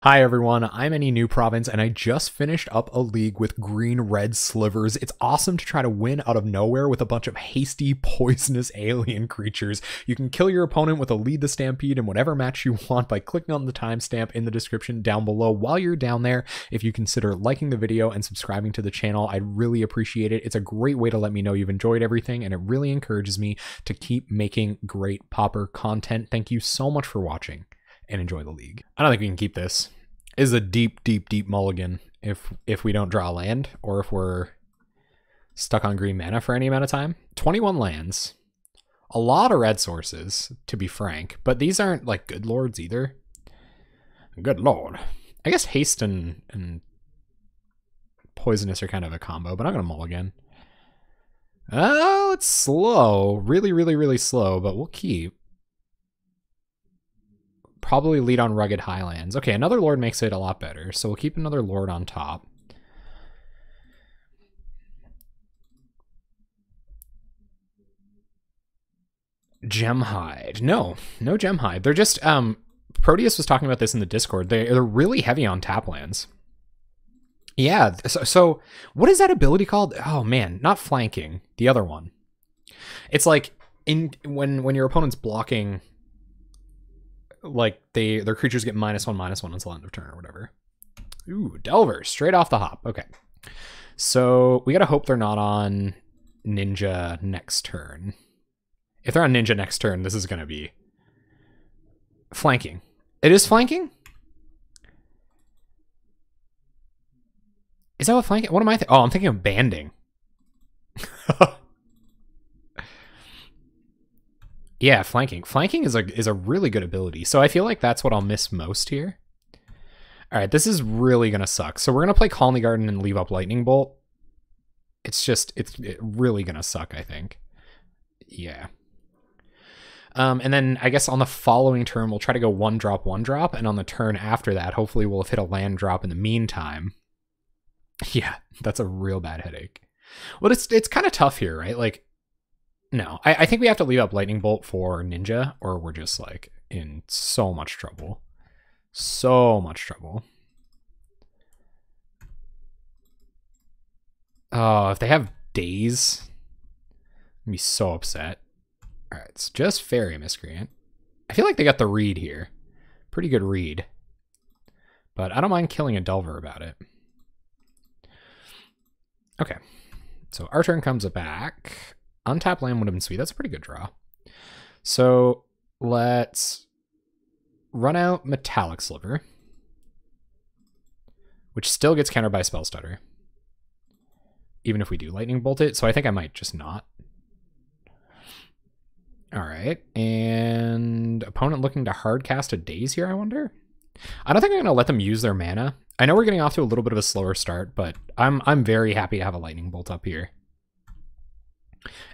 Hi everyone, I'm any new province and I just finished up a league with green-red slivers. It's awesome to try to win out of nowhere with a bunch of hasty, poisonous alien creatures. You can kill your opponent with a Lead the Stampede in whatever match you want by clicking on the timestamp in the description down below. While you're down there, if you consider liking the video and subscribing to the channel, I'd really appreciate it. It's a great way to let me know you've enjoyed everything and it really encourages me to keep making great Pauper content. Thank you so much for watching and enjoy the league. I don't think we can keep this. Is a deep mulligan if we don't draw a land or if we're stuck on green mana for any amount of time. 21 lands. A lot of red sources, to be frank, but these aren't like good lords either. Good lord. I guess haste and poisonous are kind of a combo, but I'm going to mulligan. Oh, it's slow. Really slow, but we'll keep. Probably lead on Rugged Highlands. Okay, another lord makes it a lot better, so we'll keep another lord on top. Gemhide. No Gemhide. They're just, Proteus was talking about this in the Discord. They're really heavy on tap lands. Yeah, so what is that ability called? Oh man, not flanking. The other one. It's like when your opponent's blocking, like their creatures get -1/-1 until end of turn or whatever. Ooh, Delver, straight off the hop. Okay. So we gotta hope they're not on Ninja next turn. If they're on Ninja next turn, this is gonna be flanking. It is flanking? Is that what flanking? What am I thinking? Oh, I'm thinking of banding. Yeah, flanking. Flanking is a really good ability. So I feel like that's what I'll miss most here. All right, this is really going to suck. So we're going to play Colony Garden and leave up Lightning Bolt. It's really going to suck, I think. Yeah. And then I guess on the following turn, we'll try to go 1-drop, 1-drop. And on the turn after that, hopefully we'll have hit a land drop in the meantime. Yeah, that's a real bad headache. Well, it's kind of tough here, right? Like, no, I think we have to leave up Lightning Bolt for Ninja, or we're just like in so much trouble. So much trouble. Oh, if they have Daze, I'd be so upset. All right, it's just Fairy Miscreant. I feel like they got the read here. Pretty good read. But I don't mind killing a Delver about it. Okay, so our turn comes back. Untap land would have been sweet. That's a pretty good draw. So let's run out Metallic Sliver, which still gets countered by Spell Stutter, even if we do Lightning Bolt it. So I think I might just not. All right, and opponent looking to hard cast a Daze here, I wonder? I don't think I'm going to let them use their mana. I know we're getting off to a little bit of a slower start, but I'm very happy to have a Lightning Bolt up here.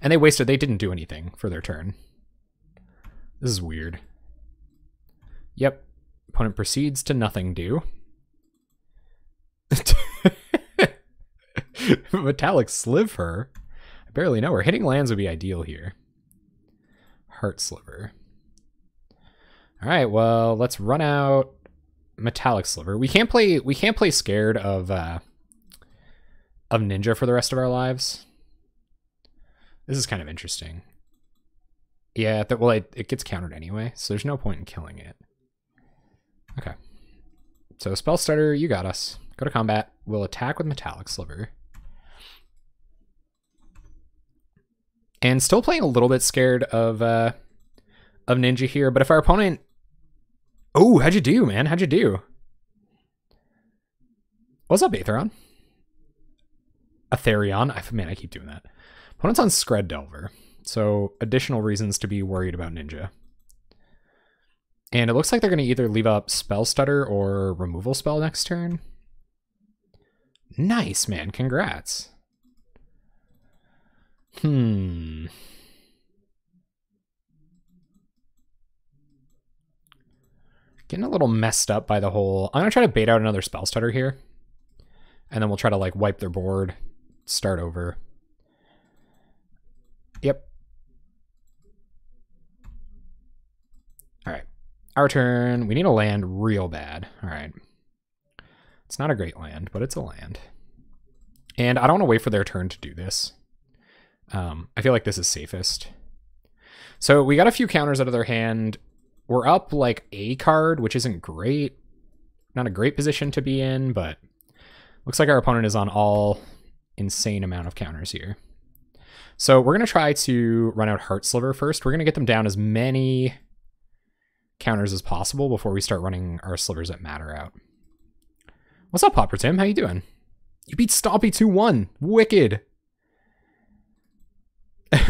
And they didn't do anything for their turn. This is weird. Yep. Opponent proceeds to nothing do. Metallic Sliver. I barely know her. Hitting lands would be ideal here. Heart Sliver. Alright, well, let's run out Metallic Sliver. We can't play scared of Ninja for the rest of our lives. This is kind of interesting. Yeah, well, it gets countered anyway, so there's no point in killing it. Okay. So Spell Stutter, you got us. Go to combat. We'll attack with Metallic Sliver. And still playing a little bit scared of Ninja here, but if our opponent... Oh, how'd you do, man? How'd you do? What's up, Aetheron? Aetherion? Man, I keep doing that. Opponent's on Skred Delver, so additional reasons to be worried about Ninja. And it looks like they're going to either leave up Spell Stutter or Removal Spell next turn. Nice, man. Congrats. Getting a little messed up by the whole... I'm going to try to bait out another Spell Stutter here. And then we'll try to like wipe their board, start over. Yep. All right. Our turn. We need a land real bad. All right. It's not a great land, but it's a land. And I don't want to wait for their turn to do this. I feel like this is safest. So we got a few counters out of their hand. We're up like a card, which isn't great. Not a great position to be in, but looks like our opponent is on all insane amount of counters here. So we're going to try to run out Heart Sliver first. We're going to get them down as many counters as possible before we start running our slivers that matter out. What's up, Pauper Tim? How you doing? You beat Stompy 2-1. Wicked.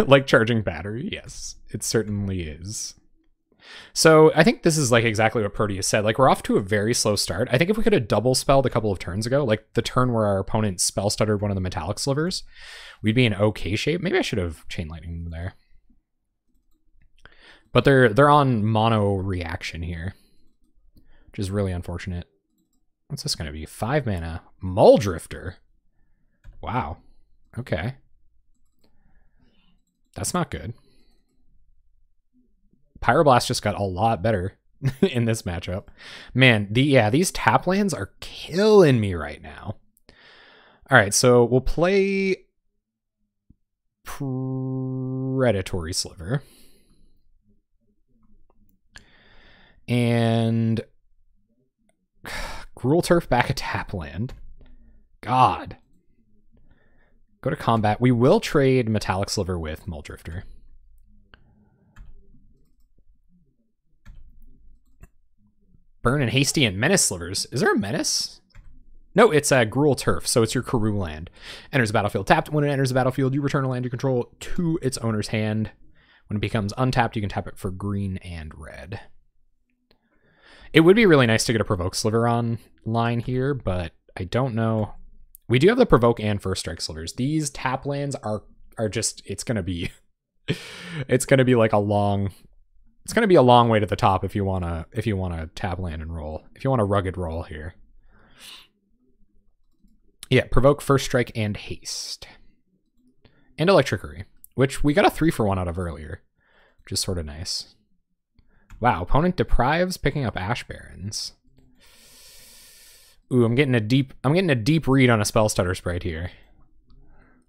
Like charging battery? Yes, it certainly is. So I think this is like exactly what Proteus said. Like, we're off to a very slow start. I think if we could have double spelled a couple of turns ago, like the turn where our opponent spell stuttered one of the metallic slivers, we'd be in okay shape. Maybe I should have chain lightning them there. But they're on mono reaction here, which is really unfortunate. What's this going to be? 5 mana. Muldrifter. Wow. Okay. That's not good. Pyroblast just got a lot better in this matchup. Man, these tap lands are killing me right now. All right, so we'll play Predatory Sliver. And Gruul Turf back a tap land. God. Go to combat. We will trade Metallic Sliver with Muldrifter. Burn and Hastey and Menace Slivers. Is there a Menace? No, it's a Gruul Turf, so it's your Karoo land. Enters the battlefield tapped. When it enters the battlefield, you return a land you control to its owner's hand. When it becomes untapped, you can tap it for green and red. It would be really nice to get a Provoke Sliver online here, but I don't know. We do have the Provoke and First Strike Slivers. These tap lands are just, it's gonna be like a long, it's gonna be a long way to the top if you wanna tap land and roll. If you want a rugged roll here. Yeah, Provoke, First Strike, and Haste. And Electrickery, which we got a 3-for-1 out of earlier, which is sort of nice. Wow, opponent deprives picking up Ash Barrens. Ooh, I'm getting a deep read on a Spell Stutter Sprite here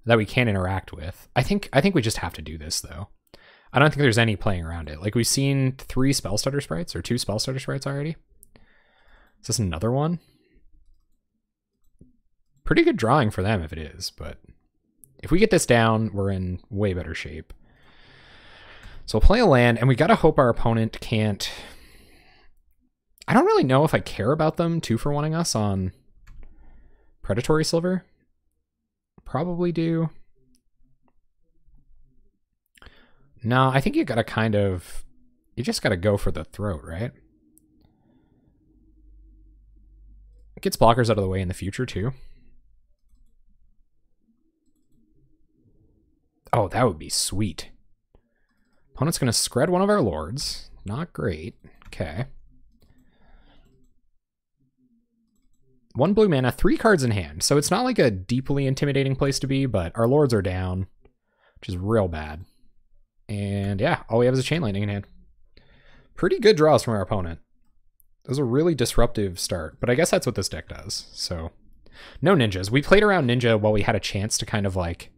that we can't interact with. I think we just have to do this though. I don't think there's any playing around it. Like, we've seen 3 Spell Stutter Sprites or 2 Spell Stutter Sprites already. Is this another one? Pretty good drawing for them if it is, but if we get this down, we're in way better shape. So we'll play a land, and we gotta hope our opponent can't... I don't really know if I care about them 2-for-1ing us on Predatory Sliver. Probably do. No, I think you gotta you just gotta go for the throat, right? It gets blockers out of the way in the future too. Oh, that would be sweet. Opponent's gonna Skred one of our lords. Not great. Okay. 1 blue mana, 3 cards in hand. So it's not like a deeply intimidating place to be, but our lords are down, which is real bad. And yeah, all we have is a Chain Lightning in hand. Pretty good draws from our opponent. It was a really disruptive start, but I guess that's what this deck does. So no ninjas. We played around Ninja while we had a chance to kind of like,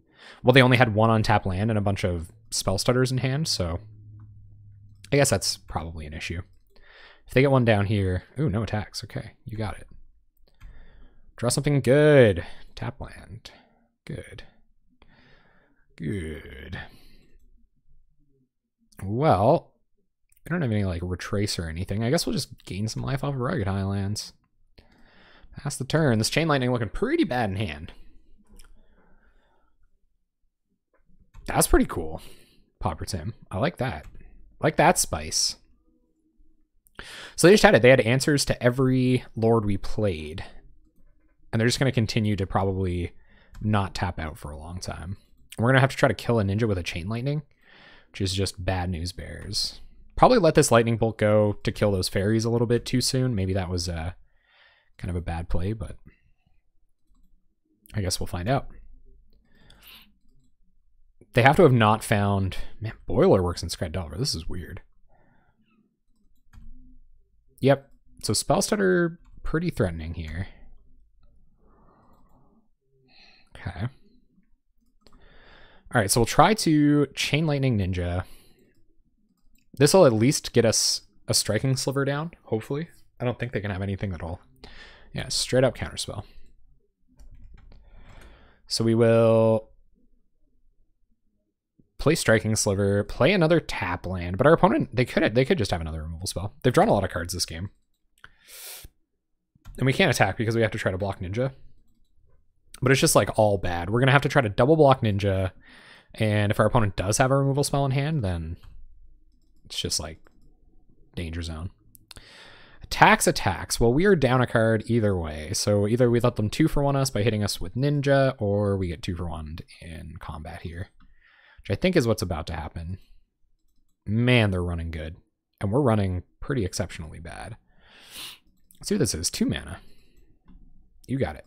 well, they only had 1 untap land and a bunch of Spell Stutters in hand, so I guess that's probably an issue. If they get 1 down here, ooh, no attacks. Okay, you got it. Draw something good. Tap land. Good. Good. Well, we don't have any like retrace or anything. I guess we'll just gain some life off of Rugged Highlands. Pass the turn. This Chain Lightning looking pretty bad in hand. That's pretty cool, Pauper Tim. I like that. I like that spice. So they just had it. They had answers to every lord we played. And they're just going to continue to probably not tap out for a long time. We're going to have to try to kill a ninja with a Chain Lightning, which is just bad news bears. Probably let this Lightning Bolt go to kill those fairies a little bit too soon. Maybe that was kind of a bad play, but I guess we'll find out. They have to have not found... Man, Boiler works in Skred Delver. This is weird. Yep. So Spell Stutter, pretty threatening here. Okay. All right, so we'll try to Chain Lightning Ninja. This will at least get us a Striking Sliver down, hopefully. I don't think they can have anything at all. Yeah, straight up Counterspell. So we will play Striking Sliver, play another tap land, but our opponent, they could just have another removal spell. They've drawn a lot of cards this game. And we can't attack because we have to try to block Ninja. But it's just like all bad. We're going to have to try to double block Ninja. And if our opponent does have a removal spell in hand, then it's just like danger zone. Attacks. Well, we are down a card either way. So either we let them 2-for-1 us by hitting us with Ninja, or we get 2-for-1 in combat here, which I think is what's about to happen. Man, they're running good. And we're running pretty exceptionally bad. Let's see what this is. 2 mana. You got it.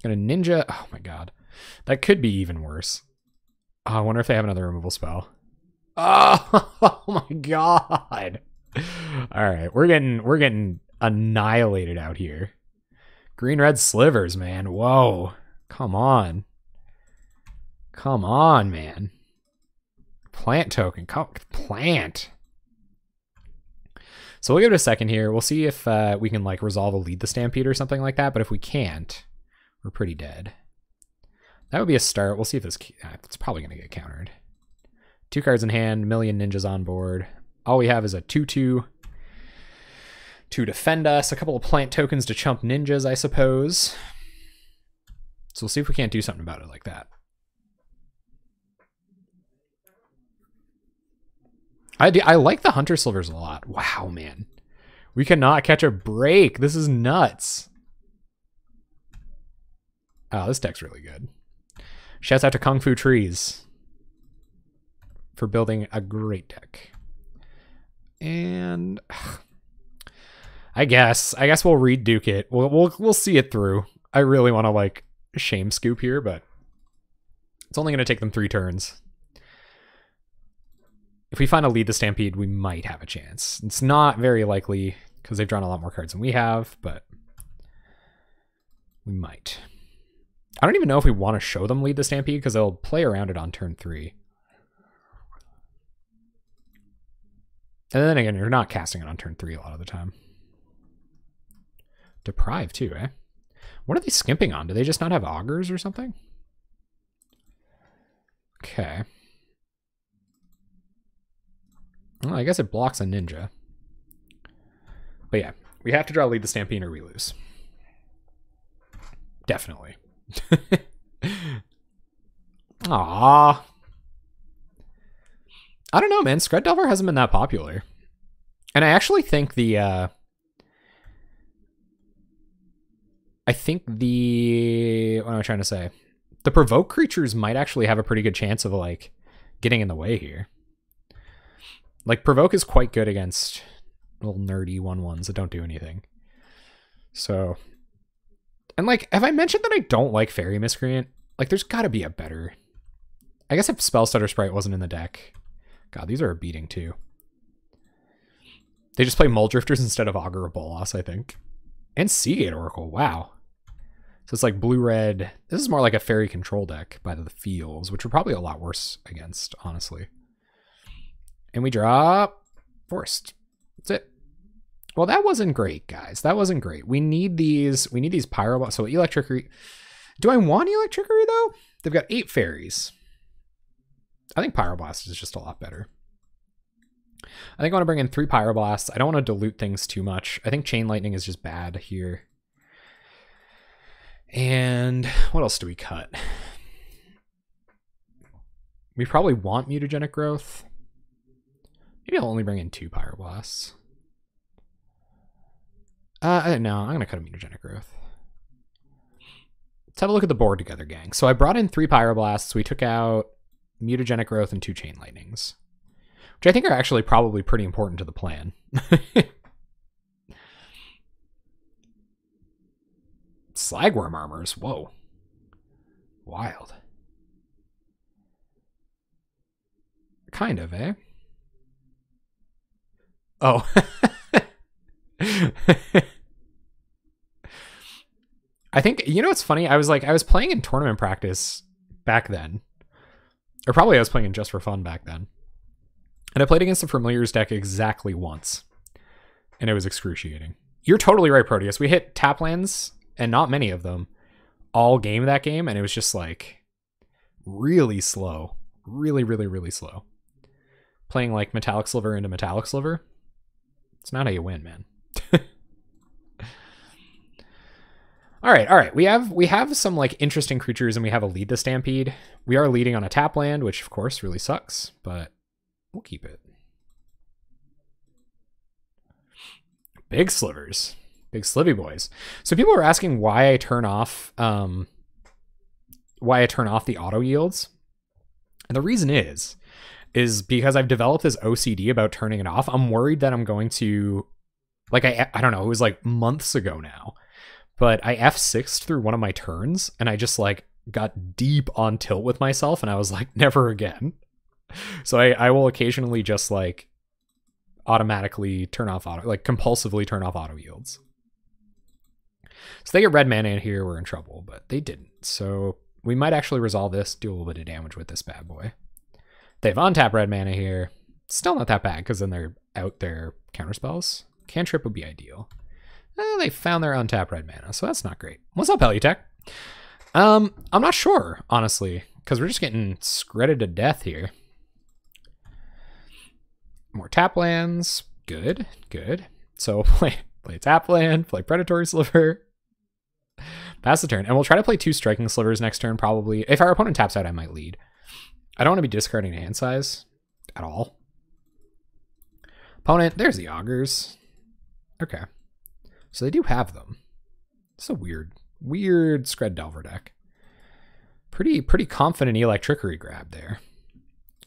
Gonna Ninja. Oh my god. That could be even worse. Oh, I wonder if they have another removal spell. Oh my god. Alright, we're getting annihilated out here. Green-red Slivers, man. Whoa. Come on. Come on, man. Plant token. Plant. So we'll give it a second here. We'll see if we can like resolve a Lead the Stampede or something like that. But if we can't, we're pretty dead. That would be a start. We'll see if this... it's probably going to get countered. 2 cards in hand, million ninjas on board. All we have is a 2/2 to defend us. A couple of plant tokens to chump ninjas, I suppose. So we'll see if we can't do something about it like that. I like the Hunter Slivers a lot. Wow, man. We cannot catch a break. This is nuts. Oh, this deck's really good. Shouts out to Kung Fu Trees for building a great deck. And I guess we'll reduke it. We'll see it through. I really want to like shame scoop here, but it's only going to take them 3 turns. If we find a Lead the Stampede, we might have a chance. It's not very likely because they've drawn a lot more cards than we have, but we might. I don't even know if we want to show them Lead the Stampede because they'll play around it on turn 3. And then again, you're not casting it on turn 3 a lot of the time. Deprive too, eh? What are they skimping on? Do they just not have augurs or something? Okay. Well, I guess it blocks a ninja. But yeah, we have to draw Lead the Stampede or we lose. Definitely. Aww. I don't know, man. Skred Delver hasn't been that popular. And I actually think the... what am I trying to say? The provoke creatures might actually have a pretty good chance of, like, getting in the way here. Like, provoke is quite good against little nerdy 1/1s that don't do anything. So... And, like, have I mentioned that I don't like Fairy Miscreant? Like, there's gotta be a better... I guess if Spellstutter Sprite wasn't in the deck... God, these are a beating, too. They just play Muldrifters instead of Augur of Bolas, I think. And Seagate Oracle, wow. So it's like blue-red. This is more like a fairy control deck by the feels, which are probably a lot worse against, honestly. And we drop Forest. That's it. Well, that wasn't great, guys. That wasn't great. We need these Pyro... So Electrickery... Do I want Electrickery, though? They've got 8 fairies. I think Pyroblast is just a lot better. I think I want to bring in 3 Pyroblasts. I don't want to dilute things too much. I think Chain Lightning is just bad here. And what else do we cut? We probably want Mutagenic Growth. Maybe I'll only bring in 2 Pyroblasts. No, I'm going to cut a Mutagenic Growth. Let's have a look at the board together, gang. So I brought in 3 Pyroblasts. We took out Mutagenic Growth and 2 Chain Lightnings, which I think are actually probably pretty important to the plan. Slagworm Armors, whoa. Wild. Kind of, eh? Oh. I think, you know what's funny? I was playing in tournament practice back then. Or probably I was playing in just for fun back then. And I played against the Familiars deck exactly once. And it was excruciating. You're totally right, Proteus. We hit tap lands, and not many of them, all game that game, and it was just like really slow. Really, really, really slow. Playing like Metallic Sliver into Metallic Sliver. It's not how you win, man. All right. We have some like interesting creatures, and we have a lead the Stampede. We are leading on a tap land, which of course really sucks, but we'll keep it. Big slivers. Big slivy boys. So people are asking why I turn off the auto yields. And the reason is because I've developed this OCD about turning it off. I'm worried that I'm going to, like, I don't know, it was like months ago now, but I F6'd through one of my turns, and I just like got deep on tilt with myself, and I was like, never again. So I will occasionally just like automatically turn off compulsively turn off auto yields. So they get red mana in here, we're in trouble, but they didn't. So we might actually resolve this, do a little bit of damage with this bad boy. They have untap red mana here. Still not that bad, because then they're out their counterspells. Cantrip would be ideal. They found their untap red mana, so that's not great. What's up, Heliotech? I'm not sure, honestly, because we're just getting skredded to death here. More tap lands. Good. So play tap land, play Predatory Sliver. Pass the turn. And we'll try to play 2 Striking Slivers next turn, probably. If our opponent taps out, I might lead. I don't want to be discarding hand size at all. Opponent, there's the Augurs. Okay. So they do have them. It's a weird Skred Delver deck. Pretty confident Electrickery grab there.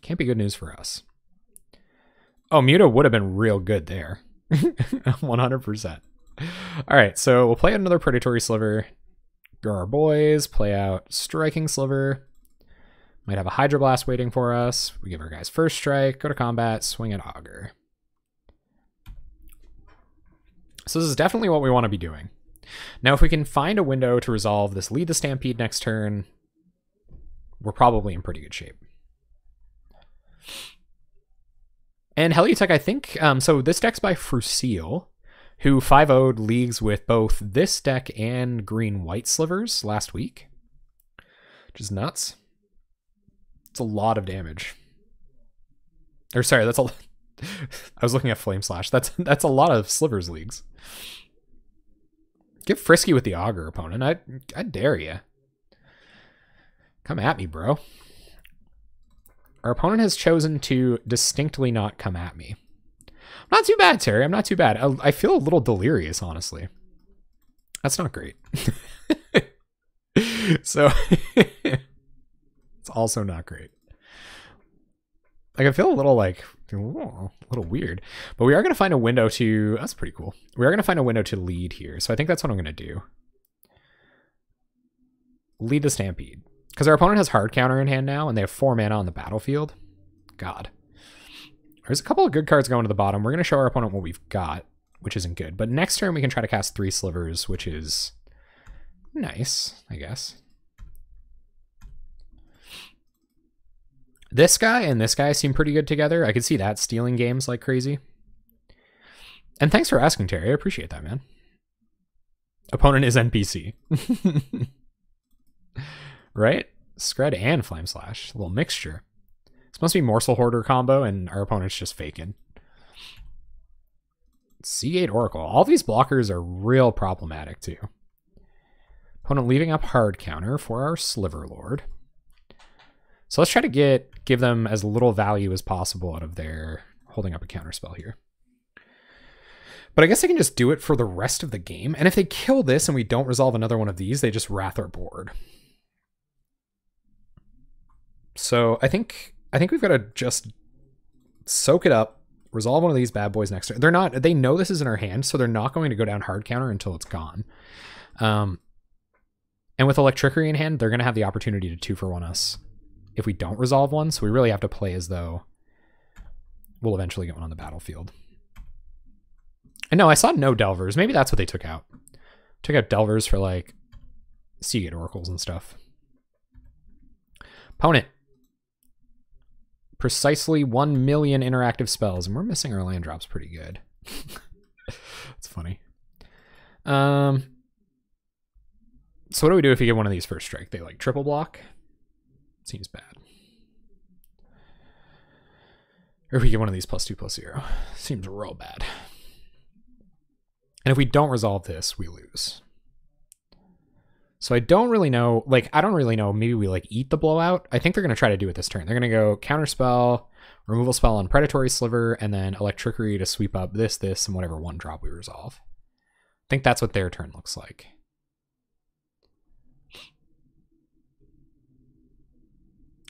Can't be good news for us. Oh, Muta would have been real good there. 100%. All right, so we'll play another Predatory Sliver. Go our boys, play out Striking Sliver. Might have a Hydroblast waiting for us. We give our guys first strike, go to combat, swing at Augur. So this is definitely what we want to be doing. Now, if we can find a window to resolve this lead the Stampede next turn, we're probably in pretty good shape. And Heliotech, I think, so this deck's by Fruseal, who 5-0'd leagues with both this deck and green-white slivers last week, which is nuts. It's a lot of damage. Or sorry, that's a I was looking at Flame Slash. That's a lot of slivers leagues. Get frisky with the Augur, opponent. I dare you. Come at me, bro. Our opponent has chosen to distinctly not come at me. I'm not too bad, Terry. I'm not too bad. I feel a little delirious, honestly. That's not great. So it's also not great. Like, I feel a little like, oh, a little weird, but we are going to find a window to, that's pretty cool. We are going to find a window to lead here. So I think that's what I'm going to do. Lead the Stampede. Because our opponent has hard counter in hand now, and they have 4 mana on the battlefield. God. There's a couple of good cards going to the bottom. We're going to show our opponent what we've got, which isn't good. But next turn, we can try to cast 3 slivers, which is nice, I guess. This guy and this guy seem pretty good together. I could see that stealing games like crazy. And thanks for asking, Terry. I appreciate that, man. Opponent is NPC. Right? Skred and Flame Slash. A little mixture. This must be Morsel Hoarder combo, and our opponent's just faking. Seagate Oracle. All these blockers are real problematic, too. Opponent leaving up hard counter for our Sliver Lord. So let's try to give them as little value as possible out of their holding up a counterspell here. But I guess I can just do it for the rest of the game. And if they kill this and we don't resolve another one of these, they just wrath our board. So I think we've got to just soak it up, resolve one of these bad boys next turn. They know this is in our hand, so they're not going to go down hard counter until it's gone. And with Electrickery in hand, they're going to have the opportunity to 2-for-1 us if we don't resolve one, so we really have to play as though we'll eventually get one on the battlefield. And no, I saw no Delvers. Maybe that's what they took out. Took out Delvers for like Seagate oracles and stuff. Opponent. Precisely 1 million interactive spells, and we're missing our land drops pretty good. That's funny. So what do we do if you get one of these first strike? They like triple block? Seems bad. Or if we get one of these +2/+0. Seems real bad. And if we don't resolve this, we lose. So I don't really know, like, I don't really know. Maybe we like eat the blowout. I think they're going to try to do it this turn. They're going to go counterspell, removal spell on Predatory Sliver, and then Electricity to sweep up this, and whatever one drop we resolve. I think that's what their turn looks like.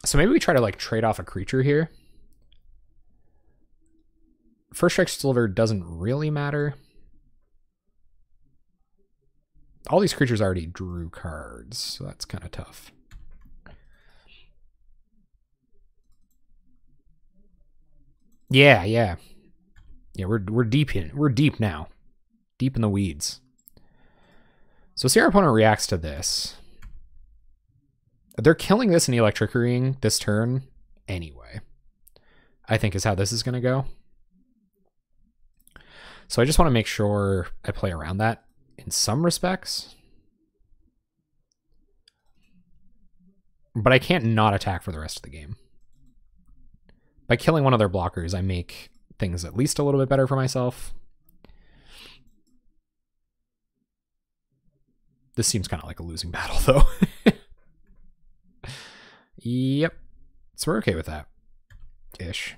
So maybe we try to like trade off a creature here. First Strike Sliver doesn't really matter. All these creatures already drew cards, so that's kind of tough. Yeah. Yeah, we're deep now. Deep in the weeds. So see our opponent reacts to this. They're killing this and Electricity this turn anyway, I think is how this is going to go. So I just want to make sure I play around that in some respects. But I can't not attack for the rest of the game. By killing one of their blockers, I make things at least a little bit better for myself. This seems kind of like a losing battle, though. Yep. So we're okay with that. Ish.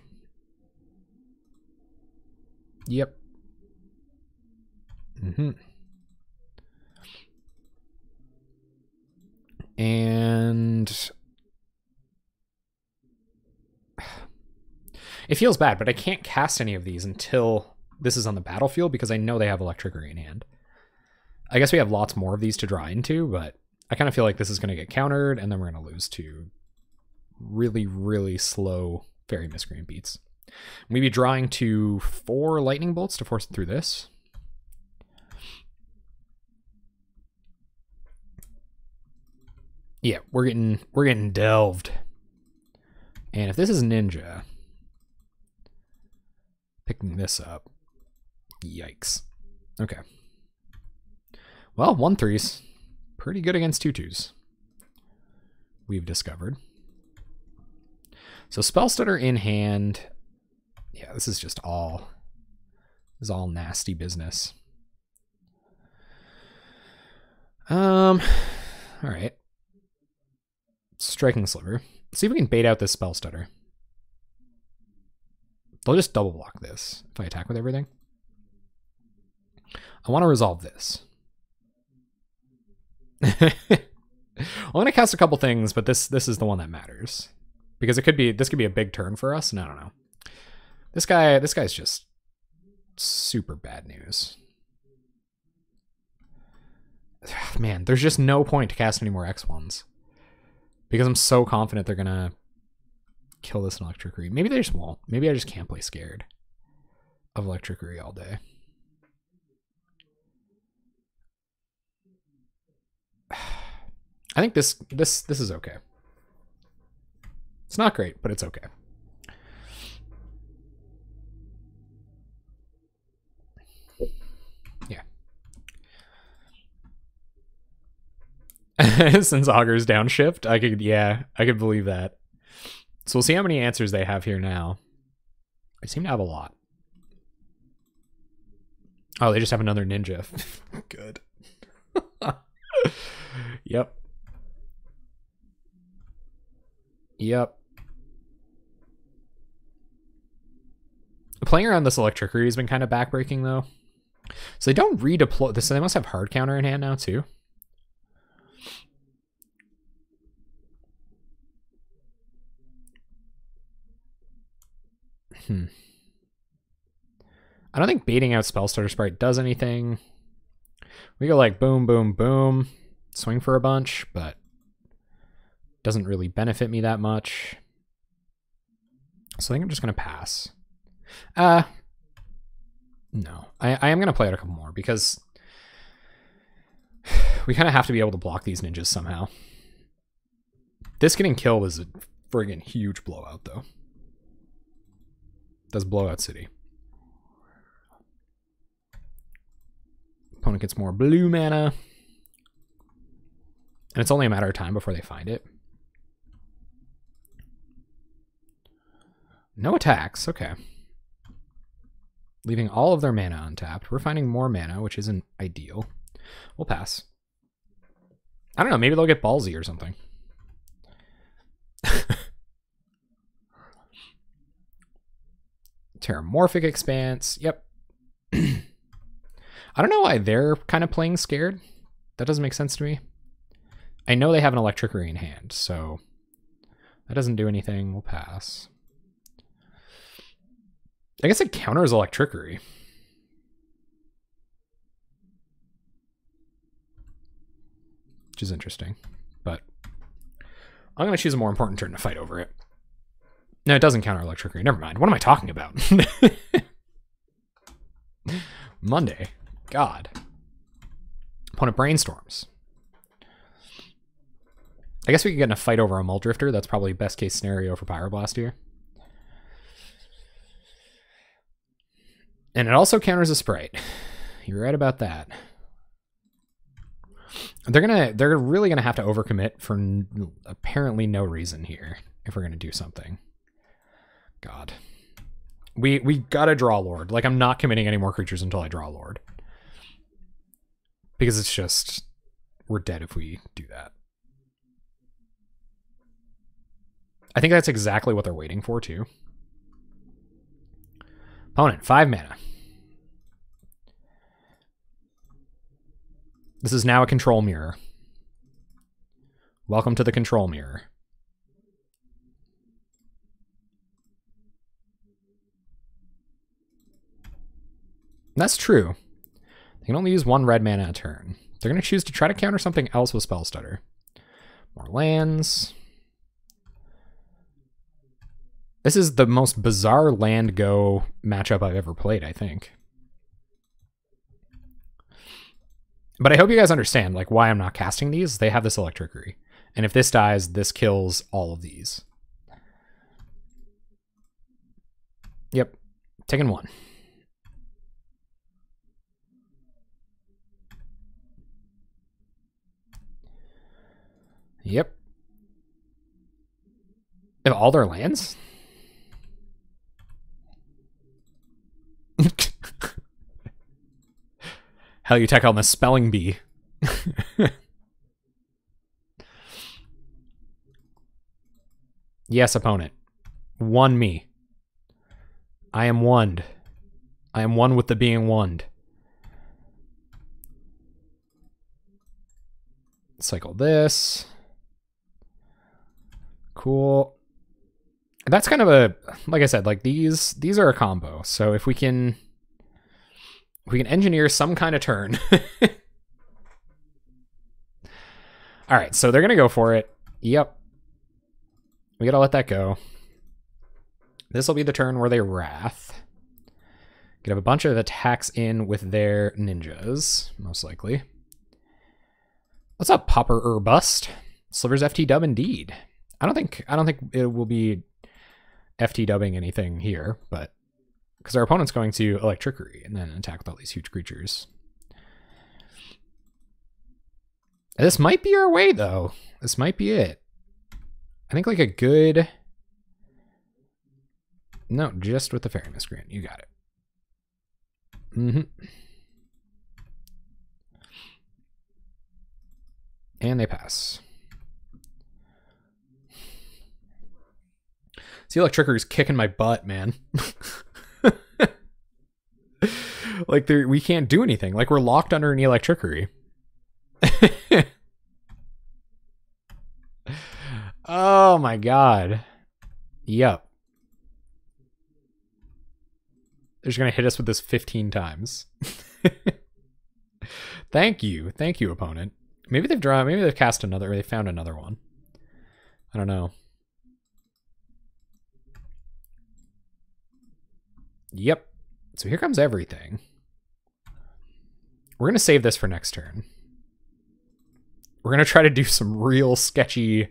Yep. And it feels bad, but I can't cast any of these until this is on the battlefield because I know they have Electricity in hand. I guess we have lots more of these to draw into, but I kind of feel like this is going to get countered, and then we're going to lose to really, really slow Fairy Miscreant beats. We'd be drawing to 4 lightning bolts to force it through this. Yeah, we're getting delved. And if this is Ninja, picking this up, yikes. Okay. Well, 1/3s, pretty good against 2/2s. We've discovered. So Spell Stutter in hand. Yeah, this is all nasty business. All right. Striking Sliver. See if we can bait out this Spell Stutter. They'll just double block this if I attack with everything. I want to resolve this. I'm gonna cast a couple things, but this is the one that matters. Because this could be a big turn for us, and I don't know. This guy's just super bad news. Man, there's just no point to cast any more X1s. Because I'm so confident they're gonna kill this in Electricity. Maybe they just won't. Maybe I just can't play scared of Electricity all day. I think this is okay. It's not great, but it's okay. Yeah. Since Augur's downshift, I could believe that. So we'll see how many answers they have here now. I seem to have a lot. Oh, they just have another ninja. Good. Yep. Yep. Playing around this Electricity has been kind of backbreaking, though. So they don't redeploy this, so they must have hard counter in hand now, too. I don't think baiting out Spell Starter Sprite does anything. We go like boom, boom, boom, swing for a bunch, but doesn't really benefit me that much. So I think I'm just going to pass. No, I am going to play out a couple more because We kind of have to be able to block these ninjas somehow. This getting killed is a friggin' huge blowout, though. That's blowout city. Opponent gets more blue mana. And it's only a matter of time before they find it. No attacks, okay. Leaving all of their mana untapped. We're finding more mana, which isn't ideal. We'll pass. I don't know, maybe they'll get ballsy or something. Terramorphic Expanse, yep. I don't know why they're kind of playing scared. That doesn't make sense to me. I know they have an Electricity in hand, so that doesn't do anything. We'll pass. I guess it counters Electricity. Which is interesting, but I'm going to choose a more important turn to fight over it. No, it doesn't counter Electricity. Never mind. What am I talking about? Monday. God. Opponent brainstorms. I guess we could get in a fight over a Muldrifter. That's probably best case scenario for Pyroblast here. And it also counters a Sprite. You're right about that. They're really gonna have to overcommit for apparently no reason here if we're gonna do something. God, we gotta draw Lord. Like, I'm not committing any more creatures until I draw Lord, because it's just, we're dead if we do that. I think that's exactly what they're waiting for too. Opponent 5 mana. This is now a control mirror. Welcome to the control mirror. That's true. They can only use 1 red mana a turn. They're going to choose to try to counter something else with Spell Stutter. More lands. This is the most bizarre land go matchup I've ever played, I think. But I hope you guys understand, like, why I'm not casting these. They have this Electricity. And if this dies, this kills all of these. Yep. Taking 1. Yep. If all their lands? Hell, you tech on the spelling bee. Yes, opponent. One me. I am one. I am one with the being one. Cycle this. Cool. That's kind of a, like I said, like these are a combo. So if we can engineer some kind of turn. All right, so they're going to go for it. Yep. We got to let that go. This will be the turn where they Wrath. Could have a bunch of attacks in with their ninjas, most likely. What's up, Pauper or Bust? Slivers FT dub indeed. I don't think it will be FT dubbing anything here, but because our opponent's going to Electricity and then attack with all these huge creatures. This might be our way, though. This might be it. I think like a good... No, just with the Fairy Miscreant. You got it. Mm-hmm. And they pass. See, Electricity's kicking my butt, man. Like, we can't do anything. Like, we're locked under an Electricity. Oh my god. Yep. They're just gonna hit us with this 15 times. Thank you. Thank you, opponent. Maybe they've cast another, or they found another one. I don't know. Yep. So here comes everything. We're going to save this for next turn. We're going to try to do some real sketchy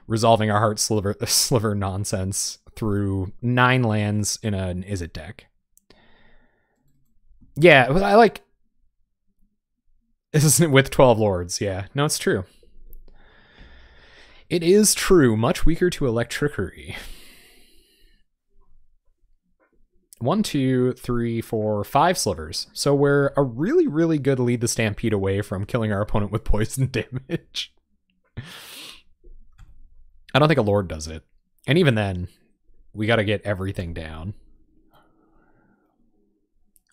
resolving our heart sliver nonsense through 9 lands in an Is It deck. Yeah, I like... This isn't with 12 lords, yeah. No, it's true. It is true. Much weaker to electricity. 1, 2, 3, 4, 5 slivers. So we're a really, really good lead the Stampede away from killing our opponent with poison damage. I don't think a lord does it. And even then, we got to get everything down.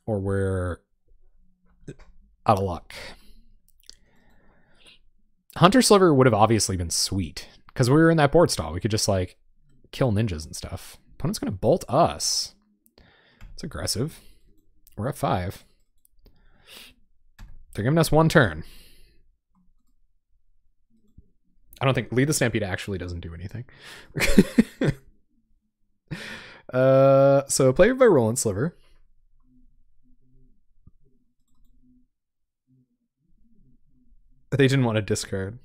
Or we're out of luck. Hunter Sliver would have obviously been sweet, because we were in that board stall. We could just, like, kill ninjas and stuff. Opponent's going to bolt us. It's aggressive. We're at 5. They're giving us 1 turn. I don't think... Lead the Stampede actually doesn't do anything. So play a Virulent Sliver. They didn't want to discard.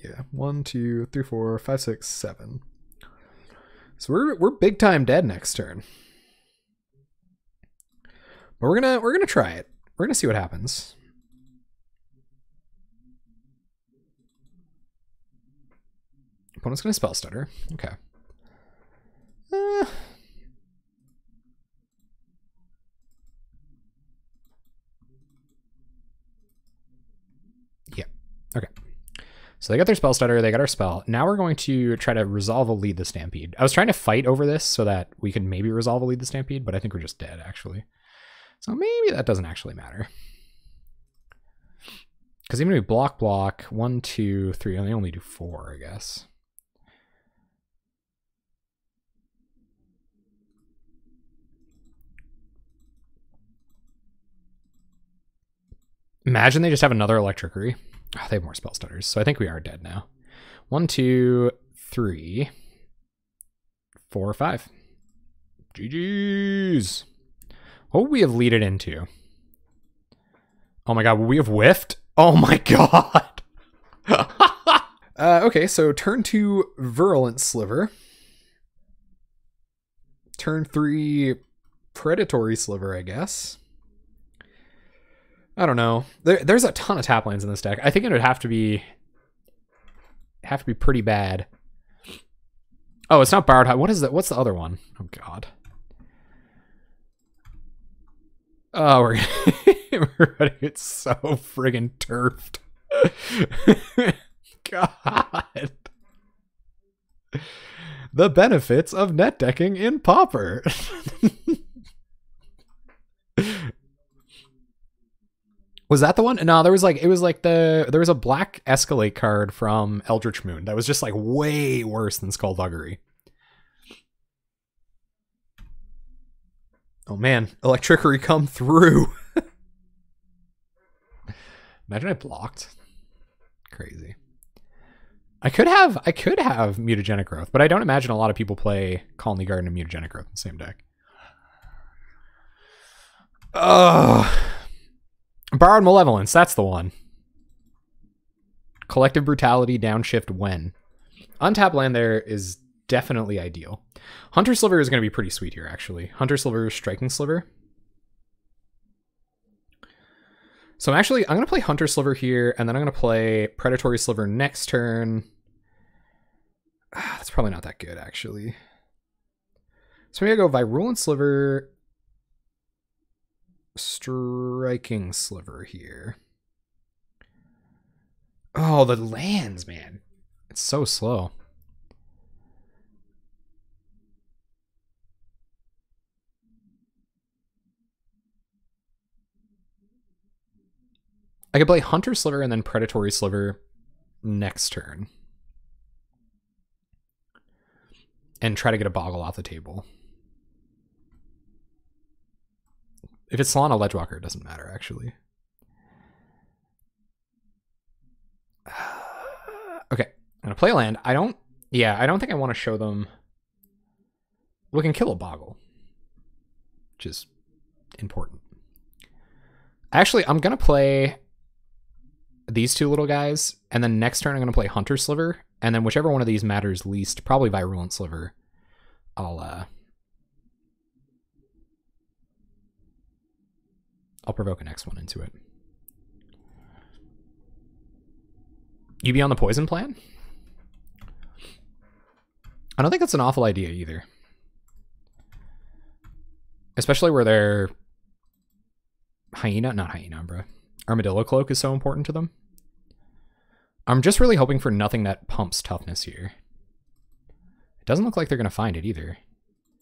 Yeah. 1, 2, 3, 4, 5, 6, 7. So we're big time dead next turn. But we're gonna try it. We're gonna see what happens. Opponent's gonna spell stutter. Okay. Yeah. Okay. So they got their spell stutter, they got our spell. Now we're going to try to resolve a lead the Stampede. I was trying to fight over this so that we could maybe resolve a lead the Stampede, but I think we're just dead, actually. So maybe that doesn't actually matter. Because even if we block, 1, 2, 3, and they only do 4, I guess. Imagine they just have another Electricity. Oh, they have more spell stutters, so I think we are dead now. 1, 2, 3, 4, 5. GG's. What would we have leaded into? Oh my god, would we have whiffed? Oh my god. Okay, so turn 2, Virulent Sliver. Turn 3, Predatory Sliver, I guess. I don't know. There's a ton of tap lands in this deck. I think it would have to be pretty bad. Oh, it's not Borrowed High. What is that? What's the other one? Oh god. Oh, we're gonna get so friggin' turfed. God. The benefits of net decking in Pauper. Was that the one? No, there was like, there was a black Escalate card from Eldritch Moon that was just like way worse than Skullduggery. Oh man, Electricity come through. Imagine I blocked. Crazy. I could have Mutagenic Growth, but I don't imagine a lot of people play Colony Garden and Mutagenic Growth in the same deck. Borrowed Malevolence, that's the one. Collective Brutality, downshift when. Untap land there is definitely ideal. Hunter Sliver is going to be pretty sweet here, actually. Hunter Sliver, Striking Sliver. So I'm going to play Hunter Sliver here, and then I'm going to play Predatory Sliver next turn. That's probably not that good, actually. So maybe I go Virulent Sliver, Striking Sliver here. Oh, the lands, man. It's so slow. I could play Hunter Sliver and then Predatory Sliver next turn. And try to get a Boggle off the table. If it's Solana Ledgewalker, it doesn't matter, actually. Okay, I'm going to play a land. I don't think I want to show them... We can kill a Boggle, which is important. Actually, I'm going to play... these two little guys, and then next turn I'm going to play Hunter Sliver, and then whichever one of these matters least, probably Virulent Sliver, I'll provoke a next one into it. You be on the poison plan? I don't think that's an awful idea either. Especially where their not hyena, bro. Armadillo Cloak is so important to them. I'm just really hoping for nothing that pumps toughness here. It doesn't look like they're going to find it either.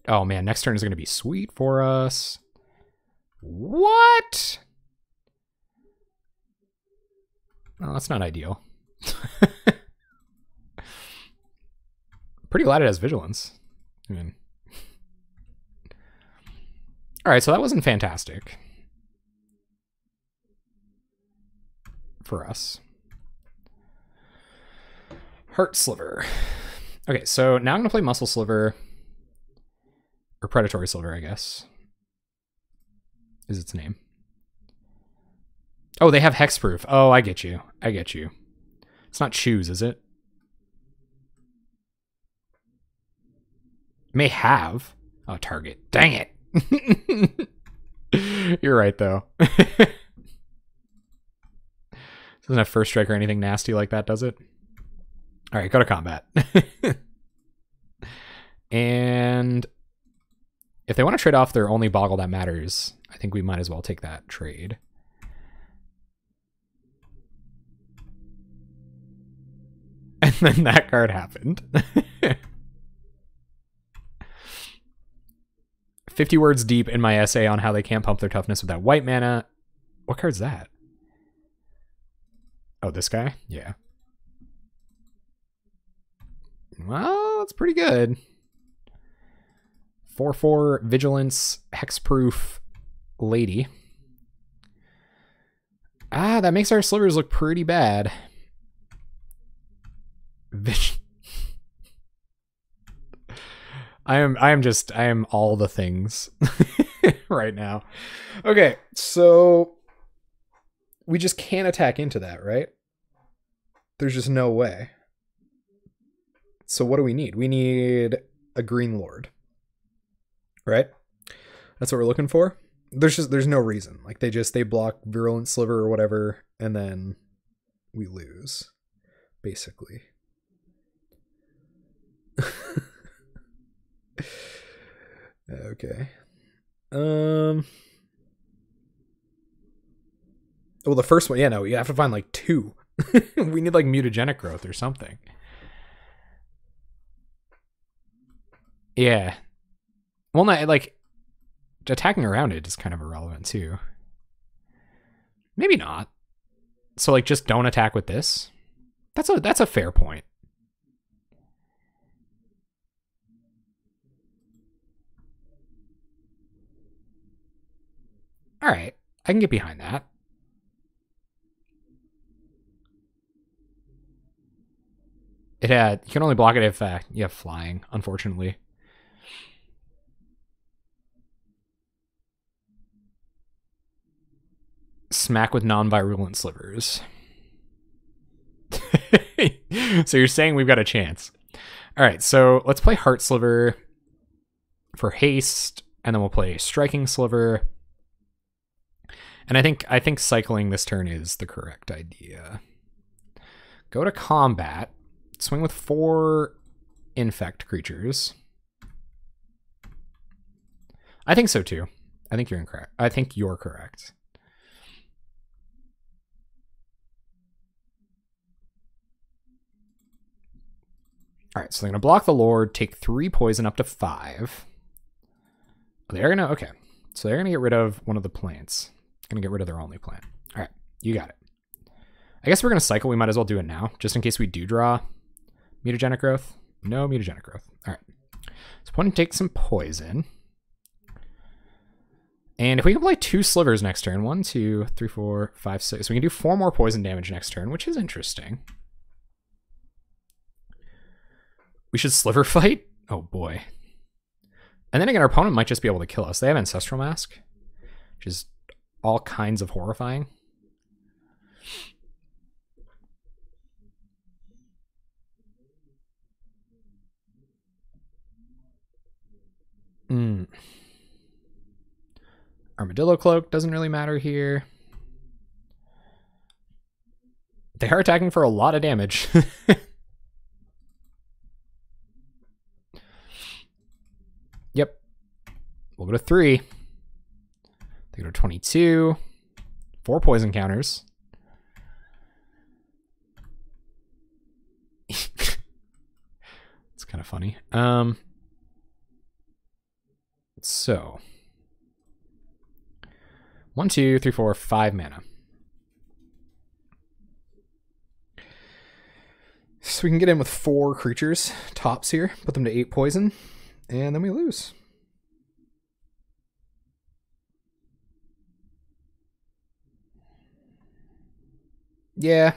Oh man, next turn is going to be sweet for us. What? Oh, that's not ideal. Pretty glad it has vigilance. I mean, all right, so that wasn't fantastic for us. Heart Sliver. Okay, so now I'm gonna play Muscle Sliver, or Predatory Sliver, I guess is its name. Oh, they have hexproof. Oh, I get you. I get you. It's not choose, is it? May have. Oh, target. Dang it. You're right, though. Doesn't have first strike or anything nasty like that, does it? All right, go to combat. And if they want to trade off their only Boggle that matters, I think we might as well take that trade. And then that card happened. 50 words deep in my essay on how they can't pump their toughness with that white mana. What card's that? Oh, this guy? Yeah. Well, that's pretty good. 4/4 Vigilance, Hexproof Lady. Ah, that makes our slivers look pretty bad. I am all the things right now. Okay, so we just can't attack into that, right? There's just no way. So what do we need? We need a Green Lord, right? That's what we're looking for. There's no reason. Like they block Virulent Sliver or whatever, and then we lose, basically. Okay. Well, the first one, yeah, no, you have to find like 2. We need like mutagenic growth or something. Yeah. Well, not like attacking around it is kind of irrelevant too. Maybe not. So like just don't attack with this. That's a fair point. All right, I can get behind that. You can only block it if you have flying, unfortunately. Smack with non-virulent slivers. So you're saying we've got a chance. All right, so let's play Heart Sliver for haste, and then we'll play Striking Sliver. And I think cycling this turn is the correct idea. Go to combat. Swing with 4 infect creatures. I think so too. I think you're incorrect. I think you're correct. All right, so they're gonna block the Lord, take 3 poison up to 5. They're gonna, okay. So they're gonna get rid of one of the plants. Gonna get rid of their only plant. All right, you got it. I guess we're gonna cycle. We might as well do it now, just in case we do draw mutagenic growth. No mutagenic growth. All right. So opponent takes some poison. And if we can play 2 slivers next turn, 1, 2, 3, 4, 5, 6. So we can do 4 more poison damage next turn, which is interesting. We should sliver fight? Oh boy. And then again, our opponent might just be able to kill us. They have Ancestral Mask, which is all kinds of horrifying. Armadillo Cloak doesn't really matter here. They are attacking for a lot of damage. Yep. We'll go to 3. They go to 22. 4 poison counters. It's kind of funny. So 1, 2, 3, 4, 5 mana. So we can get in with 4 creatures tops here, put them to 8 poison, and then we lose. Yeah.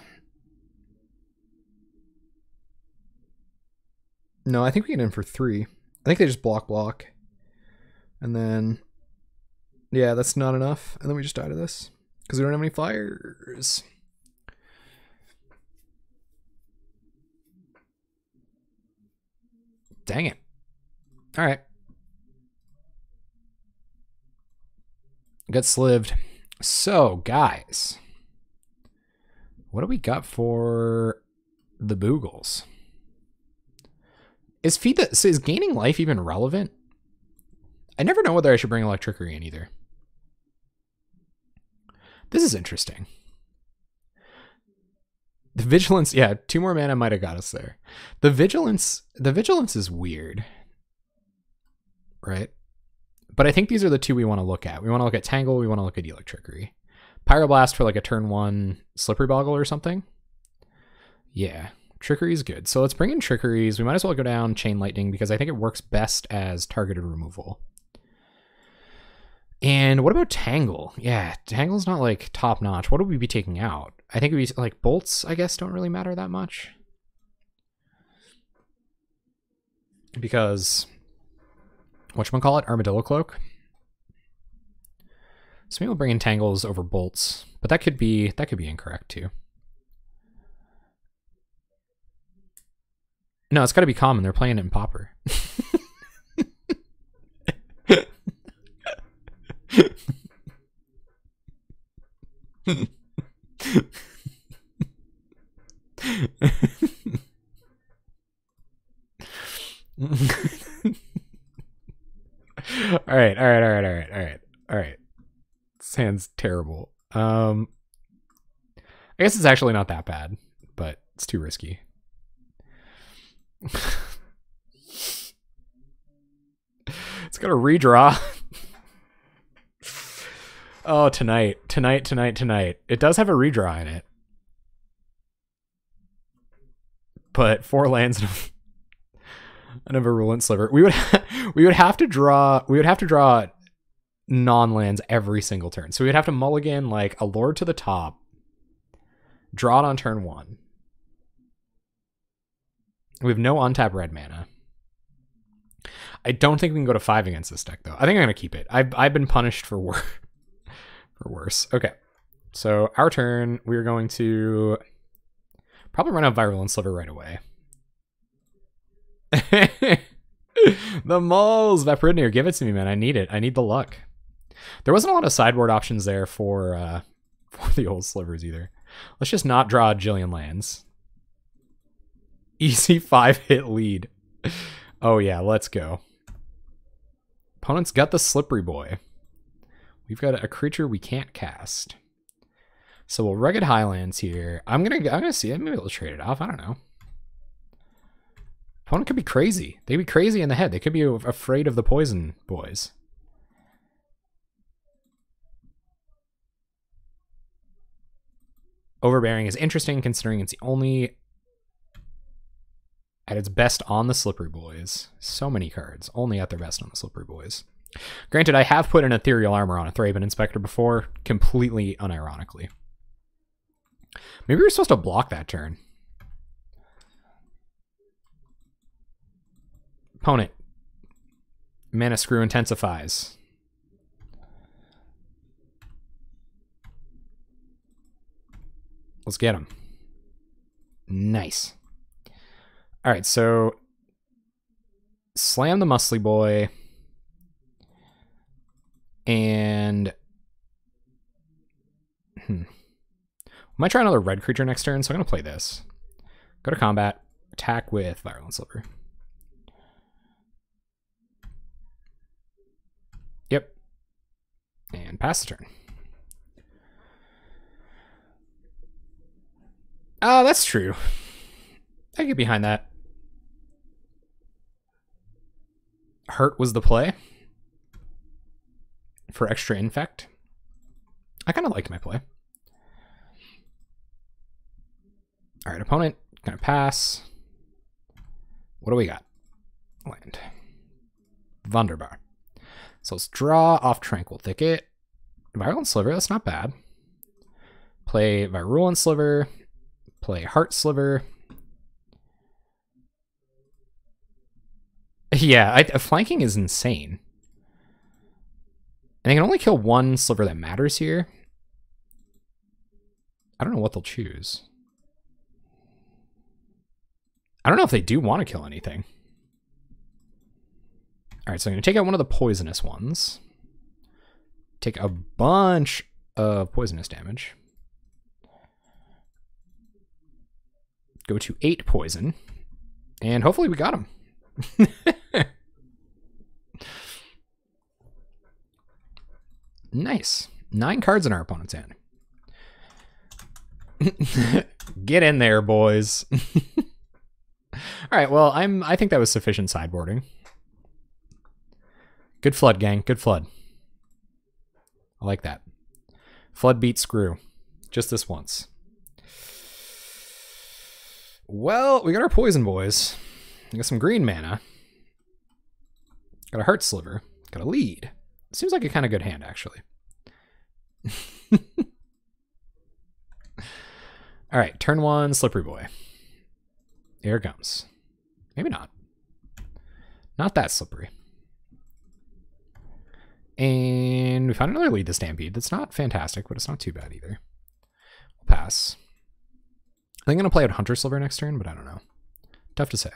No, I think we get in for 3. I think they just block. And then, yeah, that's not enough. And then we just die to this because we don't have any flyers. Dang it. All right. Got slived. So, guys, what do we got for the Bogles? Is gaining life even relevant? I never know whether I should bring Electricity in either. This is interesting. The Vigilance, yeah, 2 more mana might have got us there. The Vigilance is weird, right? But I think these are the 2 we want to look at. We want to look at Tangle, we want to look at Electricity. Pyroblast for like a turn 1 Slippery Boggle or something. Yeah, Trickery is good. So let's bring in Trickeries. We might as well go down Chain Lightning because I think it works best as targeted removal. And what about Tangle? Yeah, Tangle's not like top notch. What would we be taking out? I think it'd be like Bolts, I guess, don't really matter that much. Because whatchamacallit, Armadillo Cloak. So maybe we'll bring in Tangles over Bolts, but that could be incorrect too. No, it's got to be common. They're playing it in Pauper. All right. This hand's terrible. I guess it's actually not that bad, but it's too risky. It's got a redraw. Oh, tonight. It does have a redraw in it. But 4 lands and a Virulent Sliver. We would have to draw non-lands every single turn. So we'd have to mulligan like a Lord to the top, draw it on turn 1. We have no untap red mana. I don't think we can go to 5 against this deck though. I think I'm gonna keep it. I've been punished for worse. Okay, so our turn. We're going to probably run out Virulent Sliver right away. The moles, Vapridnir, give it to me, man. I need it. I need the luck. There wasn't a lot of sideboard options there for the old slivers either. Let's just not draw a jillion lands. Easy 5-hit lead. Oh yeah, let's go. Opponent's got the Slippery Boy. We've got a creature we can't cast. So we'll Rugged Highlands here. I'm gonna see it. Maybe we'll trade it off. I don't know. Opponent could be crazy. They could be crazy in the head. They could be afraid of the poison boys. Overbearing is interesting considering it's the only at its best on the Slippery Boys. So many cards. Only at their best on the Slippery Boys. Granted, I have put an Ethereal Armor on a Thraben Inspector before, completely unironically. Maybe we're supposed to block that turn. Opponent. Mana Screw intensifies. Let's get him. Nice. All right, so slam the Muscly Boy and Might try another red creature next turn, so I'm going to play this. Go to combat, attack with Virulent Sliver. Yep. And pass the turn. Oh, that's true. I can get behind that. Hurt was the play for extra infect. I kind of liked my play. All right, opponent, gonna pass. What do we got? Land. Wunderbar. So let's draw off Tranquil Thicket. Virulent Sliver, that's not bad. Play Virulent Sliver. Play Heart Sliver. Yeah, flanking is insane. And they can only kill one sliver that matters here. I don't know what they'll choose. I don't know if they do want to kill anything. All right, so I'm going to take out one of the poisonous ones. Take a bunch of poisonous damage. Go to 8 poison. And hopefully we got him. Nice. 9 cards in our opponent's hand. Get in there, boys. All right, well, I think that was sufficient sideboarding. Good flood, gang. Good flood. I like that. Flood beat screw. Just this once. Well, we got our poison, boys. We got some green mana. Got a Heart Sliver. Got a lead. Seems like a kind of good hand, actually. All right, turn 1, Slippery Boy. Here it comes. Maybe not. Not that slippery. And we found another lead to Stampede. That's not fantastic, but it's not too bad either. We'll pass. I think I'm going to play out Hunter Sliver next turn, but I don't know. Tough to say.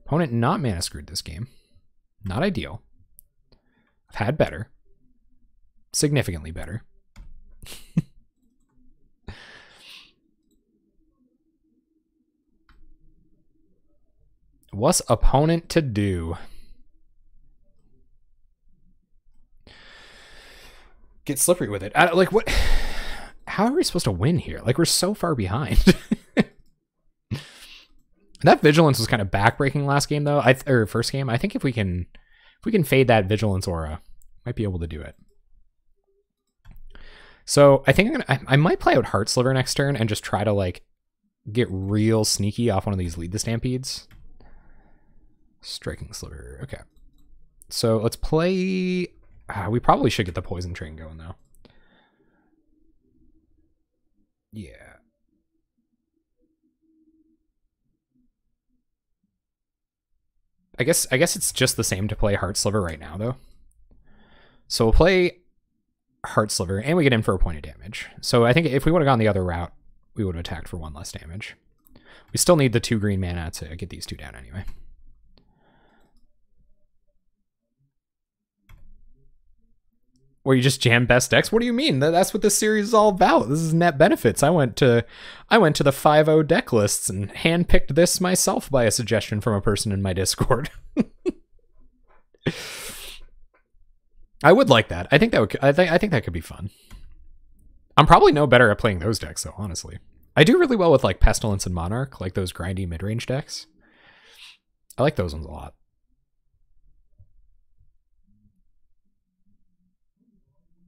Opponent not mana screwed this game. Not ideal. I've had better. Significantly better. What's opponent to do? Get slippery with it. Like, what? How are we supposed to win here? Like, we're so far behind. That Vigilance was kind of backbreaking last game, though. Or first game. I think if we can fade that Vigilance aura, might be able to do it. So I think I might play out Heart Sliver next turn and just try to like get real sneaky off one of these lead the Stampedes. Striking Sliver. Okay. So let's play. We probably should get the Poison Train going though. Yeah. I guess it's just the same to play Heart Sliver right now though. So we'll play Heart Sliver and we get in for a point of damage. So I think if we would have gone the other route, we would have attacked for 1 less damage. We still need the 2 green mana to get these 2 down anyway. Well, you just jam best decks? What do you mean? That's what this series is all about. This is net benefits. I went to the 5.0 deck lists and handpicked this myself by a suggestion from a person in my Discord. I would like that. I think that could be fun. I'm probably no better at playing those decks though, honestly. I do really well with like Pestilence and Monarch, like those grindy mid-range decks. I like those ones a lot.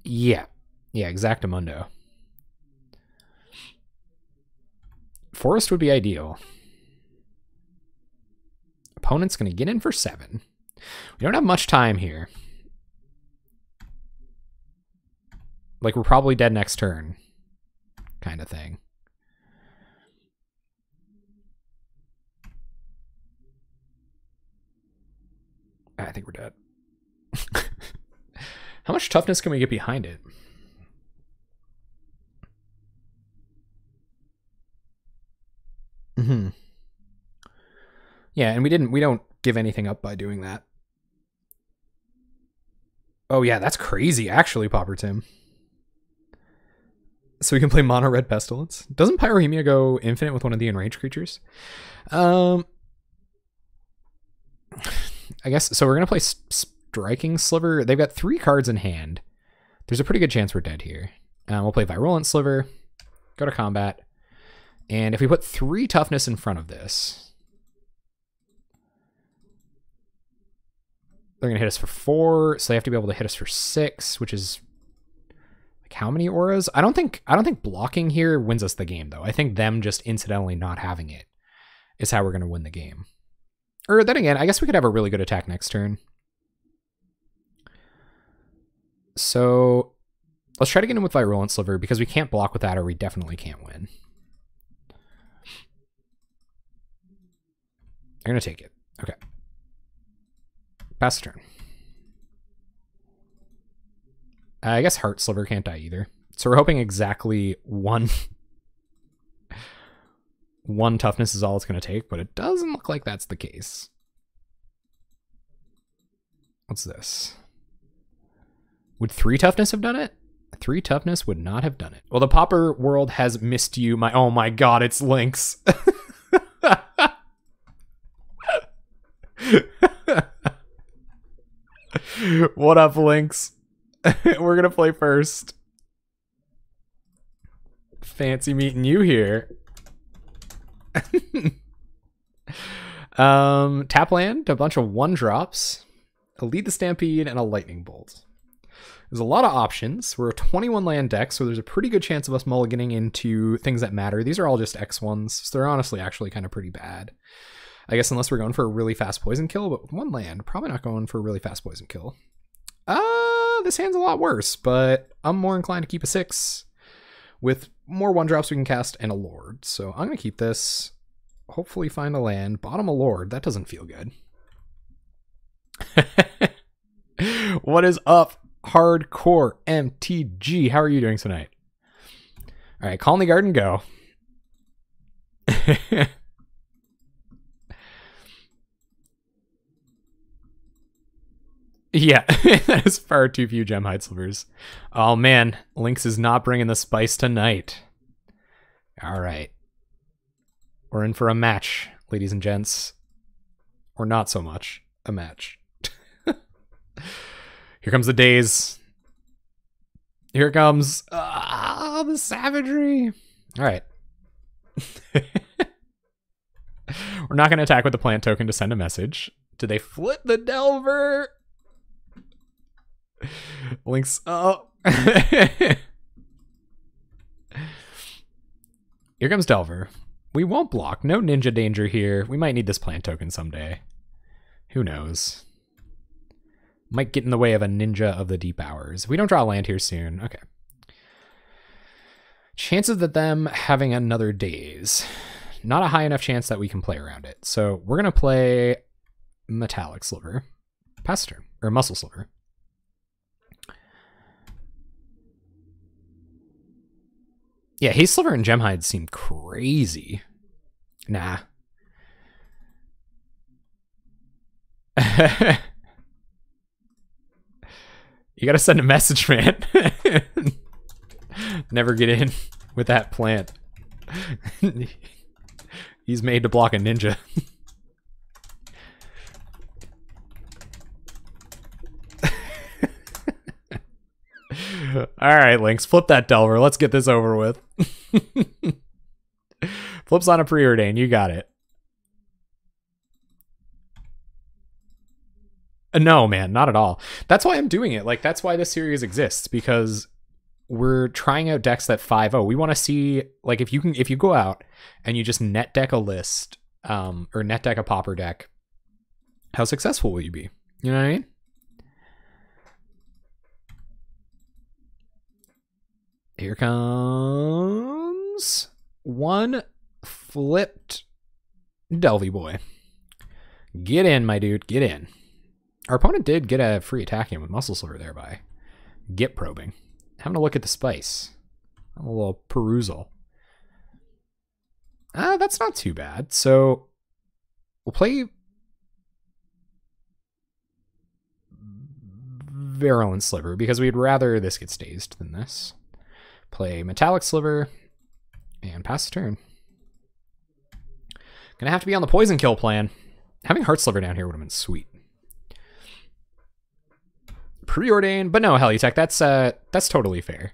Yeah. Yeah, Exactamundo. Forest would be ideal. Opponent's going to get in for 7. We don't have much time here. Like, we're probably dead next turn. Kind of thing. I think we're dead. How much toughness can we get behind it? Mm-hmm. Yeah, and we don't give anything up by doing that. Oh yeah, that's crazy actually, Pauper Tim. So we can play mono red Pestilence. Doesn't Pyrohemia go infinite with one of the enraged creatures? I guess, so we're going to play Striking Sliver. They've got 3 cards in hand. There's a pretty good chance we're dead here. We'll play Virulent Sliver, go to combat, and if we put 3 toughness in front of this, they're going to hit us for 4, so they have to be able to hit us for 6, which is like how many auras? I don't think blocking here wins us the game, though. I think them just incidentally not having it is how we're going to win the game. Or then again, I guess we could have a really good attack next turn. So let's try to get in with Virulent Sliver, because we can't block with that, or we definitely can't win. I'm going to take it. Okay. Pass the turn. I guess Heart Sliver can't die either. So we're hoping exactly one toughness is all it's going to take, but it doesn't look like that's the case. What's this? Would 3 toughness have done it? 3 toughness would not have done it. Well, the Pauper world has missed you. Oh my god, it's Lynx. What up, Lynx? We're gonna play first. Fancy meeting you here. Tap land, a bunch of 1-drops, a Lead the Stampede, and a Lightning Bolt. There's a lot of options. We're a 21 land deck, so there's a pretty good chance of us mulliganing into things that matter. These are all just X1s, so they're honestly actually kind of pretty bad. I guess unless we're going for a really fast poison kill, but with 1 land, probably not going for a really fast poison kill. This hand's a lot worse, but I'm more inclined to keep a 6 with more 1-drops we can cast and a Lord. So I'm going to keep this, hopefully find a land, bottom a Lord. That doesn't feel good. What is up, Hardcore MTG? How are you doing tonight? All right, Colony Garden, go. Yeah, that is far too few Gemhide Slivers. Oh man, Lynx is not bringing the spice tonight. All right. We're in for a match, ladies and gents. Or not so much a match. Here comes the daze. Here it comes. Ah, the savagery. All right. We're not going to attack with the plant token to send a message. Did they flip the Delver? Lynx. Oh. Here comes Delver. We won't block. No ninja danger here. We might need this plant token someday. Who knows? Might get in the way of a ninja of the deep hours. If we don't draw land here soon. Okay. Chances of them having another daze. Not a high enough chance that we can play around it. So we're going to play Metallic Sliver. Pass turn. Or Muscle Sliver. Yeah, Haste Sliver and Gemhide seem crazy. Nah. You gotta send a message, man. Never get in with that plant. He's made to block a ninja. All right, Lynx, flip that Delver. Let's get this over with. Flips on a Preordain. You got it. No, man, not at all. That's why I'm doing it. Like, that's why this series exists, because we're trying out decks that 5-0. We want to see, like, if you go out and you just net deck a list, or net deck a Pauper deck, how successful will you be? You know what I mean? Here comes one flipped Delvey boy. Get in, my dude. Get in. Our opponent did get a free attack in with Muscle Sliver thereby. Get probing. Having a look at the spice. A little perusal. That's not too bad. So we'll play Virulent Sliver because we'd rather this get staged than this. Play Metallic Sliver and pass the turn. Gonna have to be on the poison kill plan. Having Heart Sliver down here would have been sweet. Preordain, but no, Heliotech, that's totally fair.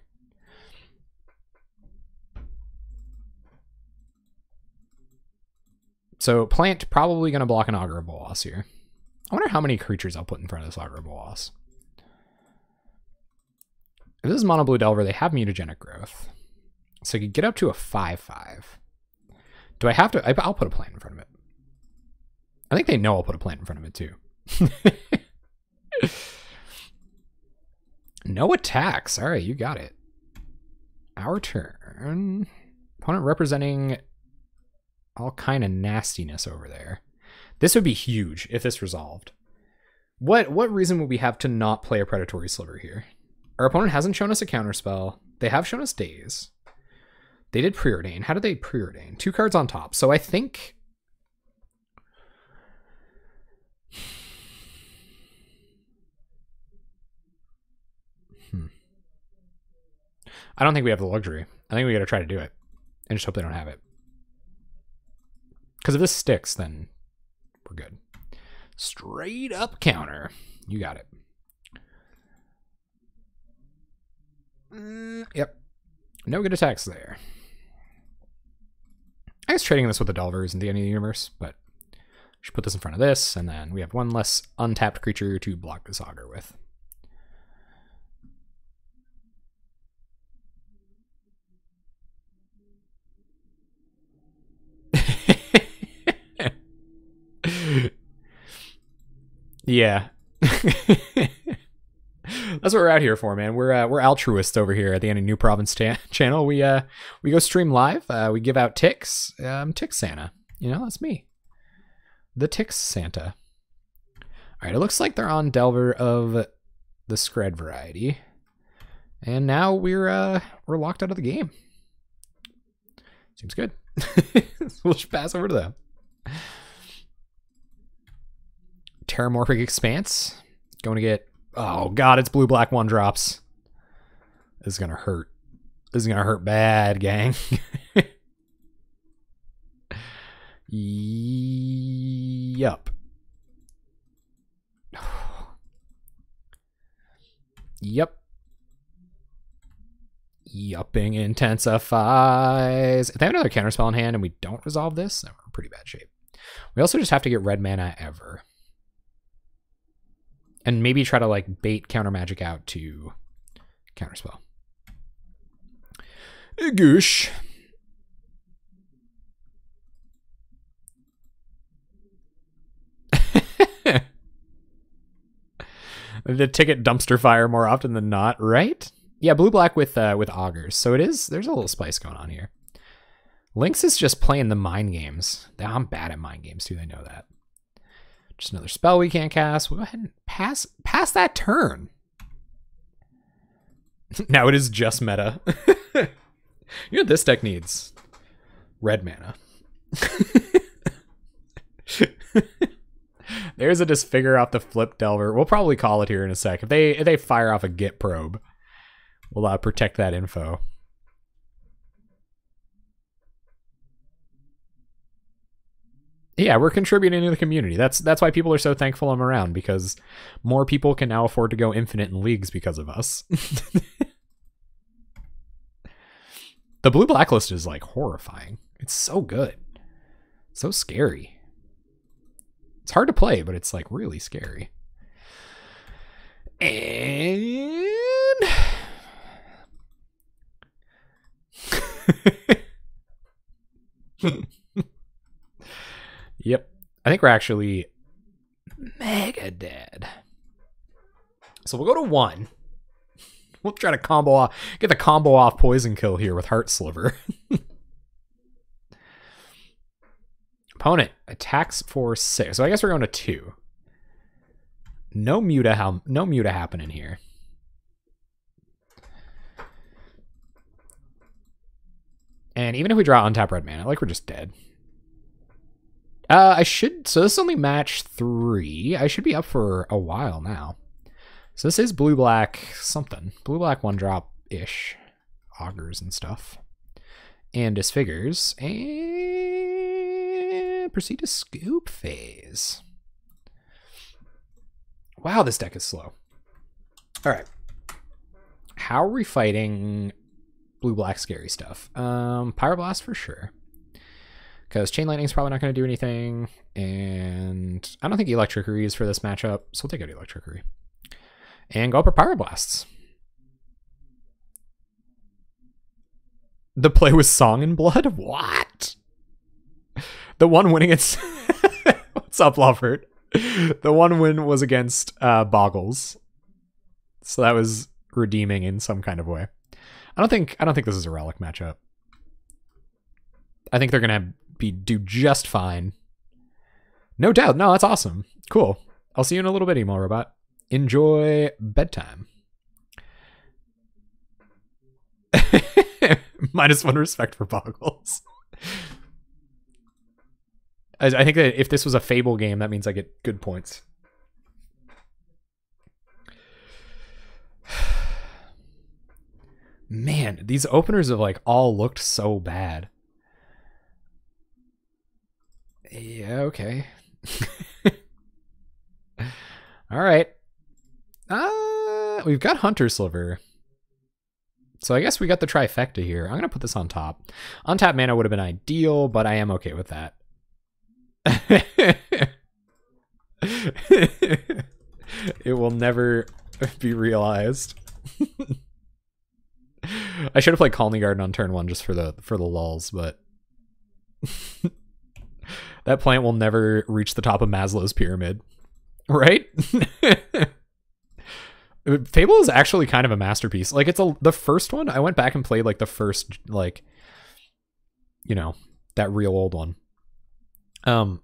So plant probably gonna block an Augur of Bolas here. I wonder how many creatures I'll put in front of this Augur of Bolas. If this is Mono Blue Delver, they have mutagenic growth. So you could get up to a 5/5. Do I have to? I'll put a plant in front of it. I think they know I'll put a plant in front of it too. No attacks. All right, you got it. Our turn. Opponent representing all kind of nastiness over there. This would be huge if this resolved. What reason would we have to not play a Predatory Sliver here? Our opponent hasn't shown us a counterspell. They have shown us Daze. They did Preordain. How did they Preordain? 2 cards on top. So I think... I don't think we have the luxury. I think we got to try to do it. And just hope they don't have it. Because if this sticks, then we're good. Straight up counter. You got it. Yep. No good attacks there. I guess trading this with the Delver isn't the end of the universe, but I should put this in front of this, and then we have one less untapped creature to block this Augur with. Yeah. That's what we're out here for, man. We're altruists over here at the Any New Province channel. We go stream live. We give out ticks. Tick Santa. You know, that's me. The Tick Santa. All right, it looks like they're on Delver of the Skred variety, and now we're locked out of the game. Seems good. We'll just pass over to them. Terramorphic Expanse. Going to get... Oh, God, it's blue-black 1-drops. This is going to hurt. This is going to hurt bad, gang. Yup. Yup. Yupping intensifies. If they have another counterspell in hand and we don't resolve this, then we're in pretty bad shape. We also just have to get red mana ever. And maybe try to like bait counter magic out to counterspell. Goosh. The ticket dumpster fire more often than not, right? Yeah, blue black with augurs. So it is. There's a little spice going on here. Lynx is just playing the mind games. I'm bad at mind games too. They know that. Just another spell we can't cast. We'll go ahead and pass that turn. Now it is just meta. You know what this deck needs? Red mana. There's a disfigure off the flip Delver. We'll probably call it here in a sec. If they fire off a Git probe, we'll protect that info. Yeah, we're contributing to the community. That's why people are so thankful I'm around, because more people can now afford to go infinite in leagues because of us. The blue blacklist is like horrifying. It's so good. So scary. It's hard to play, but it's like really scary. And yep. I think we're actually mega dead. So we'll go to 1. We'll try to combo off, get the combo off poison kill here with Heart Sliver. Opponent attacks for 6. So I guess we're going to 2. No muta happening here. And even if we draw untap red mana, like we're just dead. So this is only match 3. I should be up for a while now. So this is blue-black something. Blue-black 1-drop-ish. augers and stuff. And disfigures. And proceed to scoop phase. Wow, this deck is slow. All right. How are we fighting blue-black scary stuff? Pyroblast for sure. Because Chain Lightning's probably not going to do anything. And I don't think Electrickery is for this matchup, so we'll take out Electrickery. And go up for Pyroblasts. The play was Song and Blood? What? The one winning it's... What's up, Lovert? The one win was against Bogles. So that was redeeming in some kind of way. I don't think this is a Relic matchup. I think they're gonna do just fine. No doubt. No, that's awesome. Cool. I'll see you in a little bit, Emo Robot. Enjoy bedtime. -1 respect for Bogles. I think that if this was a Fable game, that means I get good points. Man, these openers have like all looked so bad. Yeah, okay. All right. We've got Hunter Sliver. So I guess we got the trifecta here. I'm going to put this on top. Untap mana would have been ideal, but I am okay with that. It will never be realized. I should have played Colony Garden on turn 1 just for the lulz, but that plant will never reach the top of Maslow's pyramid, right? Fable is actually kind of a masterpiece. Like the first one. I went back and played like the first, like, you know, that real old one. Yeah,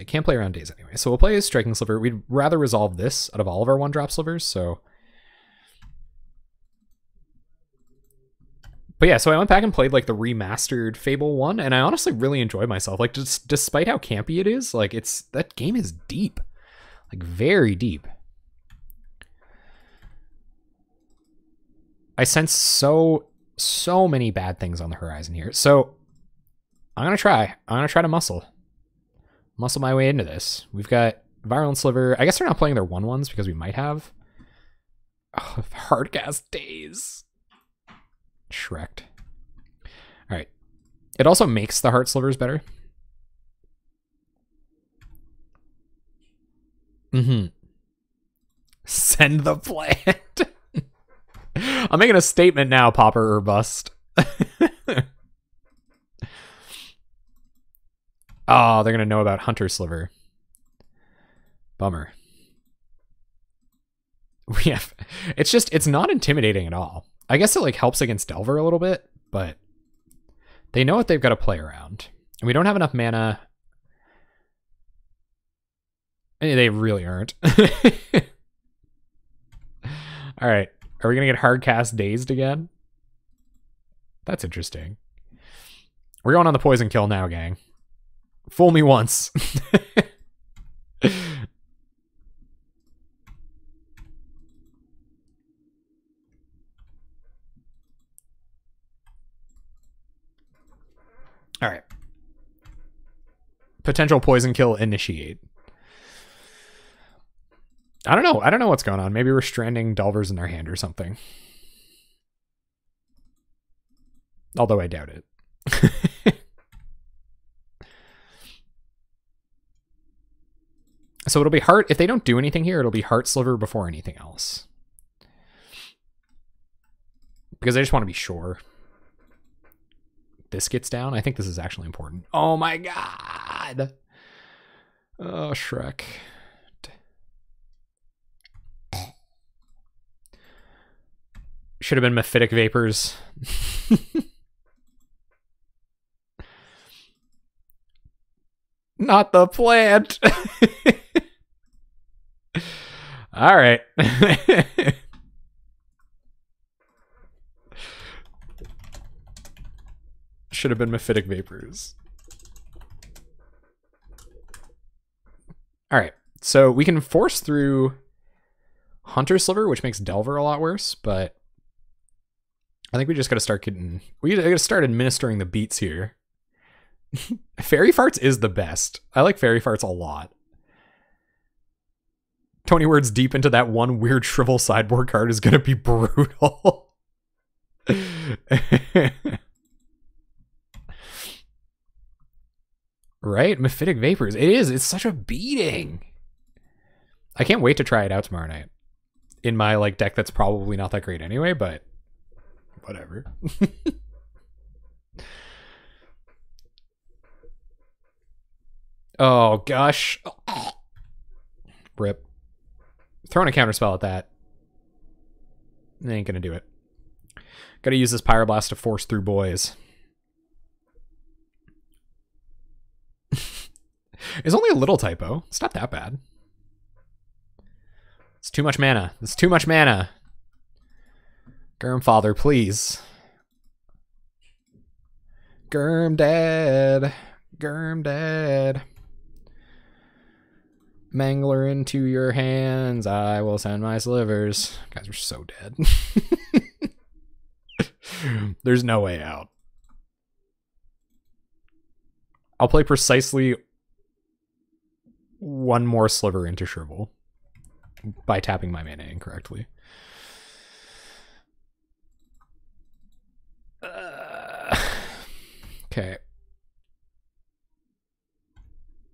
can't play around days anyway. So we'll play as Striking Sliver. We'd rather resolve this out of all of our 1-drop slivers, so. But yeah, so I went back and played like the remastered Fable 1, and I honestly really enjoyed myself. Like, just despite how campy it is, like that game is deep. Like, very deep. I sense so many bad things on the horizon here. So I'm gonna try to muscle my way into this. We've got Virulent Sliver. I guess they're not playing their 1/1s because we might have. Oh, Hardcast Days. Shrek'd. All right. It also makes the Heart Slivers better. Send the plant. I'm making a statement now, Pauper or bust. Oh, they're going to know about Hunter Sliver. Bummer. It's not intimidating at all. I guess it like helps against Delver a little bit, but they know what they've got to play around. And we don't have enough mana. They really aren't. All right. Are we going to get Hardcast Dazed again? That's interesting. We're going on the poison kill now, gang. Fool me once. All right. Potential poison kill initiate. I don't know. I don't know what's going on. Maybe we're stranding Delvers in their hand or something. Although I doubt it. So it'll be Heart. If they don't do anything here, it'll be Heart Sliver before anything else. Because I just want to be sure. This gets down. I think this is actually important. Oh my god. Oh, Shrek. Should have been Mephitic Vapors. Not the plant. All right. Should have been Mephitic Vapors. All right. So we can force through Hunter Sliver, which makes Delver a lot worse, but I think we just gotta start getting... We gotta start administering the beats here. Fairy Farts is the best. I like Fairy Farts a lot. 20 words deep into that one weird shrivel sideboard card is gonna be brutal. Right? Mephitic Vapors. It is. It's such a beating. I can't wait to try it out tomorrow night. In my like deck that's probably not that great anyway, but whatever. Oh, gosh. Rip. Throwing a counterspell at that. Ain't gonna do it. Gotta use this Pyroblast to force through boys. It's only a little typo. It's not that bad. It's too much mana. It's too much mana. Germfather, please. Germ dead. Germ dead. Mangler into your hands. I will send my slivers. Guys are so dead. There's no way out. I'll play precisely one more sliver into Shrivel by tapping my mana incorrectly. Okay.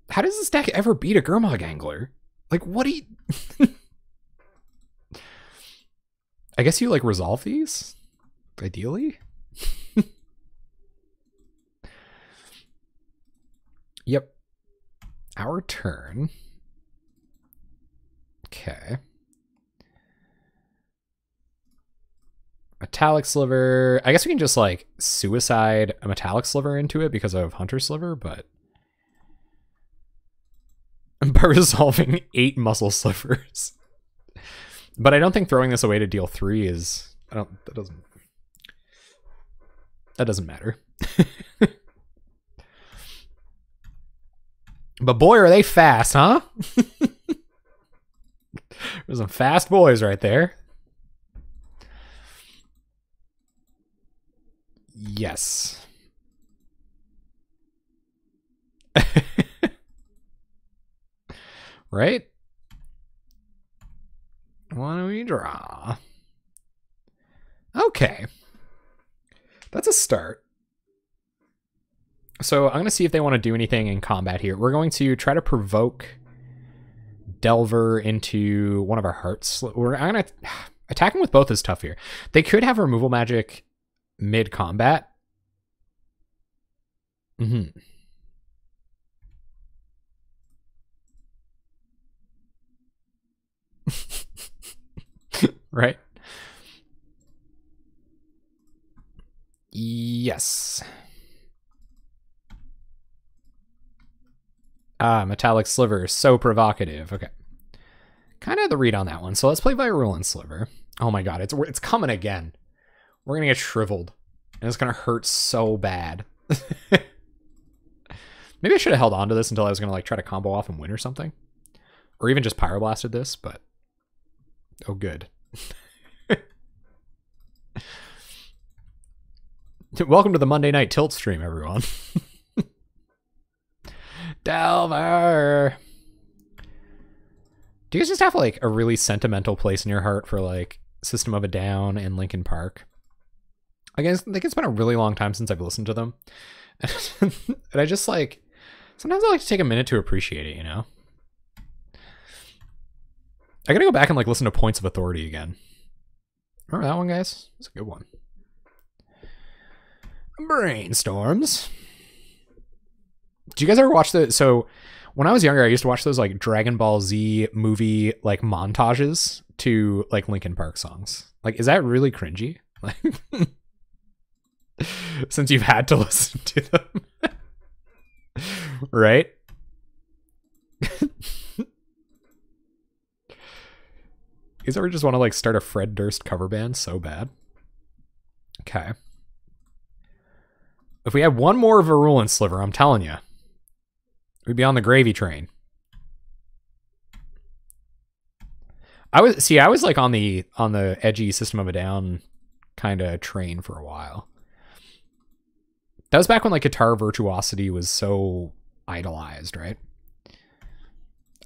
How does this deck ever beat a Gurmag Angler? Like, what do you... I guess you, like, resolve these? Ideally? Yep. Our turn. Okay. Metallic Sliver. I guess we can just, like, suicide a Metallic Sliver into it because of Hunter Sliver, but... by resolving 8 Muscle Slivers. But I don't think throwing this away to deal 3 is... that doesn't matter. But boy, are they fast, huh? There's some fast boys right there. Yes. Right? Why don't we draw? Okay. That's a start. So I'm going to see if they want to do anything in combat here. We're going to try to provoke Delver into one of our hearts. I'm going to... Attacking with both is tough here. They could have removal magic mid-combat. Mm-hmm. Right? Yes. Ah, Metallic Sliver. So provocative. Okay. Kind of the read on that one. So let's play Gruul Sliver. Oh my god, it's coming again. We're going to get shriveled. And it's going to hurt so bad. Maybe I should have held on to this until I was going to like try to combo off and win or something. Or even just Pyroblasted this, but... Oh, good. Welcome to the Monday Night Tilt stream, everyone. Delver! Do you guys just have, like, a really sentimental place in your heart for, like, System of a Down and Linkin Park? I guess I think it's been a really long time since I've listened to them. And I just, like... Sometimes I like to take a minute to appreciate it, you know? I gotta go back and, like, listen to Points of Authority again. Remember that one, guys? It's a good one. Brainstorms. Did you guys ever watch the... So, when I was younger, I used to watch those, like, Dragon Ball Z movie, like, montages to, like, Linkin Park songs. Like, is that really cringy? Like, since you've had to listen to them. Right? You guys ever just want to, like, start a Fred Durst cover band so bad? Okay. If we had one more Gruul Sliver, I'm telling you, we'd be on the gravy train. I was like on the edgy System of a Down kind of train for a while. That was back when like Guitar Virtuosity was so idolized, right?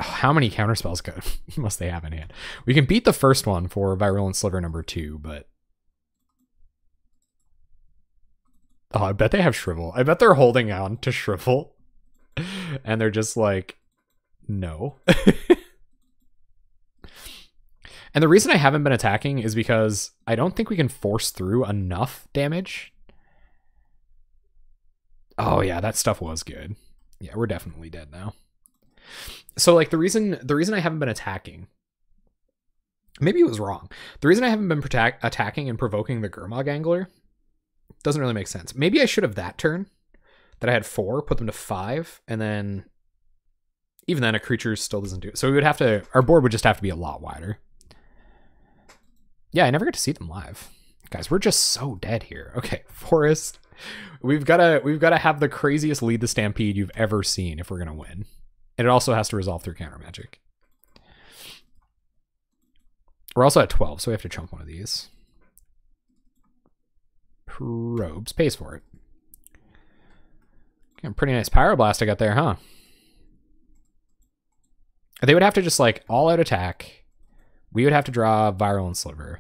Oh, how many counterspells must they have in hand? We can beat the first one for Virulent Sliver number 2, but... Oh, I bet they have Shrivel. I bet they're holding on to Shrivel. And they're just like, no. And the reason I haven't been attacking is because I don't think we can force through enough damage. Oh yeah, that stuff was good. Yeah, we're definitely dead now. So like the reason I haven't been attacking, maybe it was wrong. The reason I haven't been attacking and provoking the Gurmag Angler doesn't really make sense. Maybe I should have that turn that I had 4, put them to 5, and then even then a creature still doesn't do it. So we would have to, our board would just have to be a lot wider. Yeah, I never get to see them live. Guys, we're just so dead here. Okay, Forest. We've gotta have the craziest lead the Stampede you've ever seen if we're gonna win. And it also has to resolve through counter magic. We're also at 12, so we have to chunk one of these. Probes pays for it. Okay, pretty nice Pyroblast I got there, huh? They would have to just like all out attack. We would have to draw Virulent Sliver.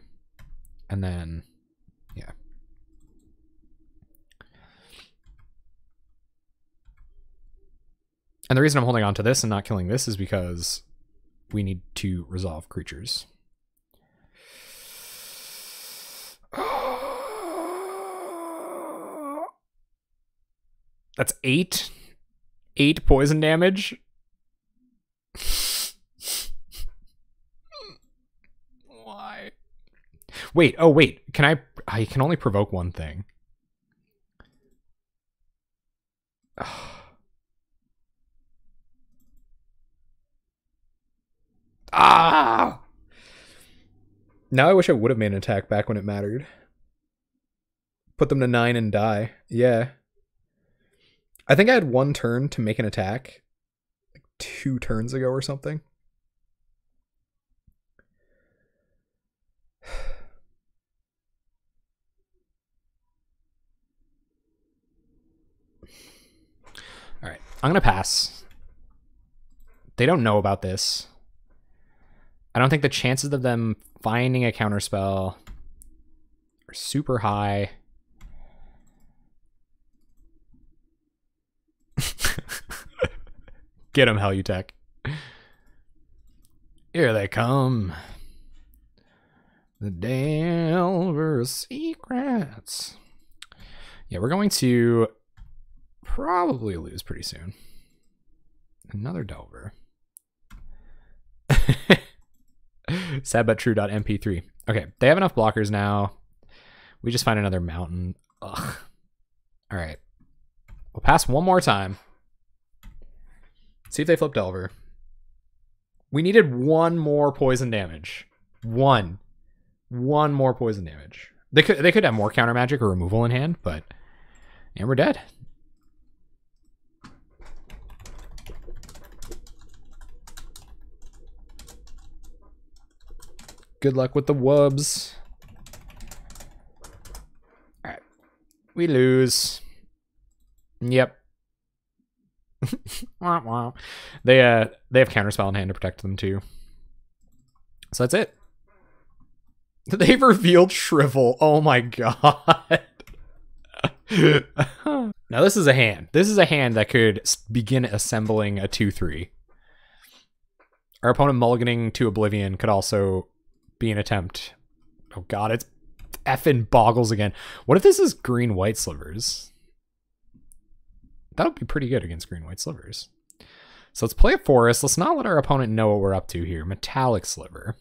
And then, yeah. And the reason I'm holding on to this and not killing this is because we need to resolve creatures. That's 8 poison damage. Why? Wait, oh wait, I can only provoke one thing. Ah! Now I wish I would have made an attack back when it mattered. Put them to 9 and die. Yeah. I think I had 1 turn to make an attack. Like 2 turns ago or something. Alright, I'm gonna pass. They don't know about this. I don't think the chances of them finding a counterspell are super high. Get him, Helutech. Here they come. The Delver secrets. Yeah, we're going to probably lose pretty soon. Another Delver. Sad but true.mp3. Okay, they have enough blockers now. We just find another mountain. Ugh. All right. We'll pass one more time. See if they flip Delver. We needed 1 more poison damage. One more poison damage. They could have more counter magic or removal in hand, but and we're dead. Good luck with the wubs. All right, we lose. Yep. They have counterspell in hand to protect them too. So that's it. They've revealed Shrivel. Oh my god. Now this is a hand. This is a hand that could begin assembling a 2-3. Our opponent mulliganing to Oblivion could also be an attempt. Oh god, it's effing Bogles again. What if this is green-white slivers? That would be pretty good against green-white slivers. So let's play a forest. Let's not let our opponent know what we're up to here. Metallic Sliver.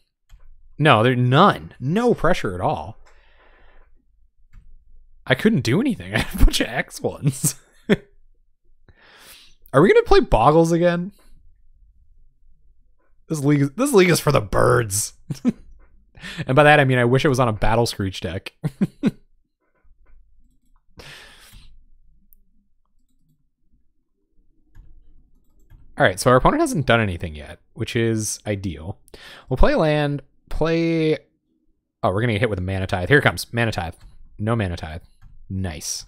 No, there's none. No pressure at all. I couldn't do anything. I had a bunch of X ones. Are we going to play Bogles again? This league is for the birds. And by that, I mean, I wish it was on a Battle Screech deck. All right, so our opponent hasn't done anything yet, which is ideal. We'll play a land, play Oh, we're going to get hit with a Mana Tithe. Here it comes. Mana Tithe. No Mana Tithe. Nice.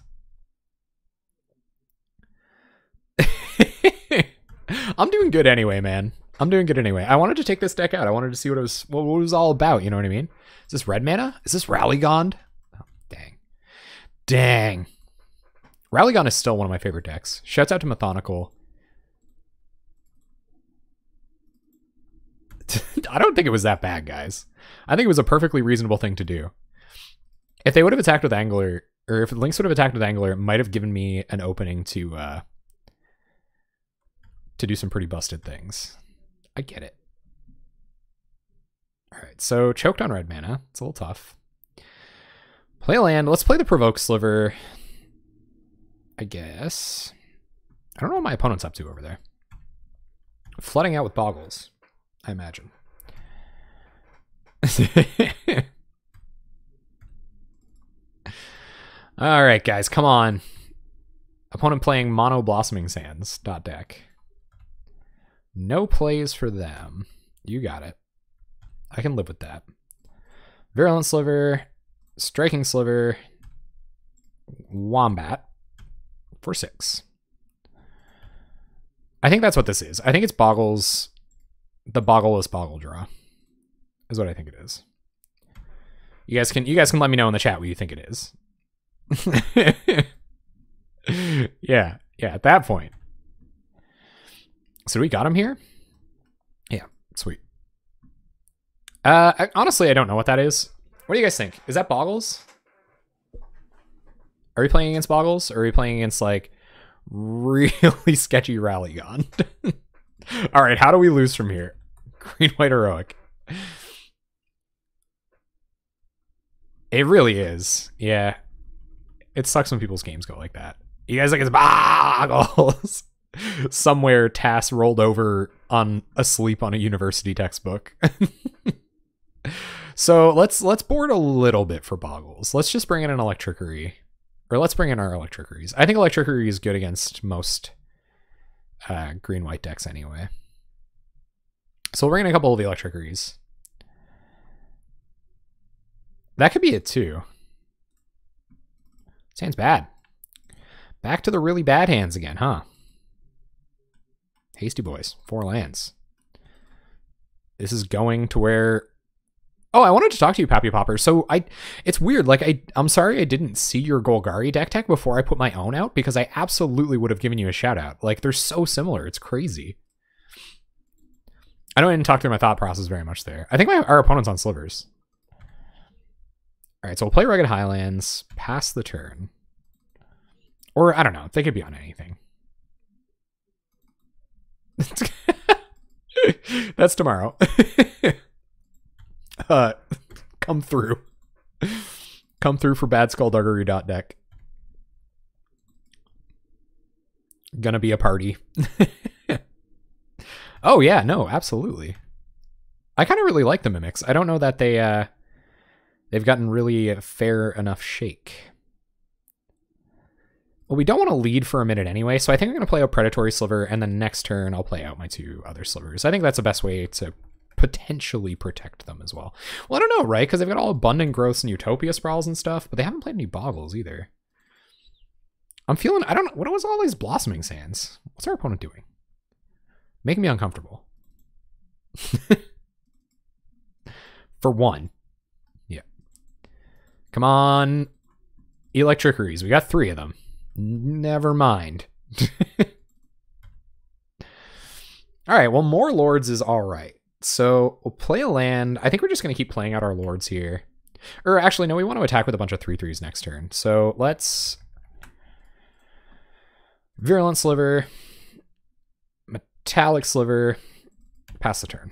I'm doing good anyway, man. I'm doing good anyway. I wanted to take this deck out. I wanted to see what it was all about. You know what I mean? Is this red mana? Is this Ralligond? Oh, dang. Dang. Ralligond is still one of my favorite decks. Shouts out to Methonical. I don't think it was that bad, guys. I think it was a perfectly reasonable thing to do. If they would have attacked with Angler, or if Lynx would have attacked with Angler, it might have given me an opening to do some pretty busted things. I get it. All right, so choked on red mana. It's a little tough. Play a land. Let's play the Provoke Sliver, I guess. I don't know what my opponent's up to over there. Flooding out with Bogles, I imagine. All right, guys, come on. Opponent playing Mono Blossoming Sands. Deck. No plays for them. You got it. I can live with that. Virulent Sliver, Striking Sliver, Wombat for 6. I think that's what this is. I think it's Bogles, the Boggleless Boggle Draw is what I think it is. You guys can let me know in the chat what you think it is. yeah, at that point. So we got him here? Yeah, sweet. Honestly, I don't know what that is. What do you guys think? Is that Bogles? Are we playing against Bogles? Or are we playing against, like, really sketchy Ralligond? All right, how do we lose from here? Green, white, heroic. It really is. Yeah. It sucks when people's games go like that. You guys like it's Bogles. Somewhere Tass rolled over asleep on a university textbook. So let's board a little bit for Bogles. Let's just bring in an Electrickery. Or let's bring in our Electrickeries. I think Electrickery is good against most green-white decks anyway. So we'll bring in a couple of the Electrickeries. That could be it too. Sounds bad. Back to the really bad hands again, huh? Hastey boys, 4 lands. This is going to where... Oh, I wanted to talk to you, MtG Pauper. So it's weird. Like, I'm sorry I didn't see your Golgari deck tech before I put my own out, because I absolutely would have given you a shout out. Like, they're so similar. It's crazy. I know I didn't talk through my thought process very much there. I think our opponent's on Slivers. All right, so we'll play Rugged Highlands, pass the turn. Or, I don't know. They could be on anything. That's tomorrow. Come through. Come through for Bad Skullduggery deck. Gonna be a party. Oh, yeah, no, absolutely. I kind of really like the Mimics. I don't know that they've gotten really fair enough shake. Well, we don't want to lead for a minute anyway, so I think I'm going to play a Predatory Sliver, and then next turn I'll play out my 2 other Slivers. I think that's the best way to potentially protect them as well. Well, I don't know, right? Because they've got all Abundant Growths and Utopia Sprawls and stuff, but they haven't played any Bogles either. I'm feeling... I don't know. What was all these Blossoming Sands? What's our opponent doing? Making me uncomfortable. For 1. Yeah. Come on. Electrickeries. We got 3 of them. Never mind. All right, well, more Lords is all right. So we'll play a land. I think we're just going to keep playing out our Lords here. Or actually, no, we want to attack with a bunch of 3/3s next turn. So let's... Virulent Sliver. Metallic Sliver. Pass the turn.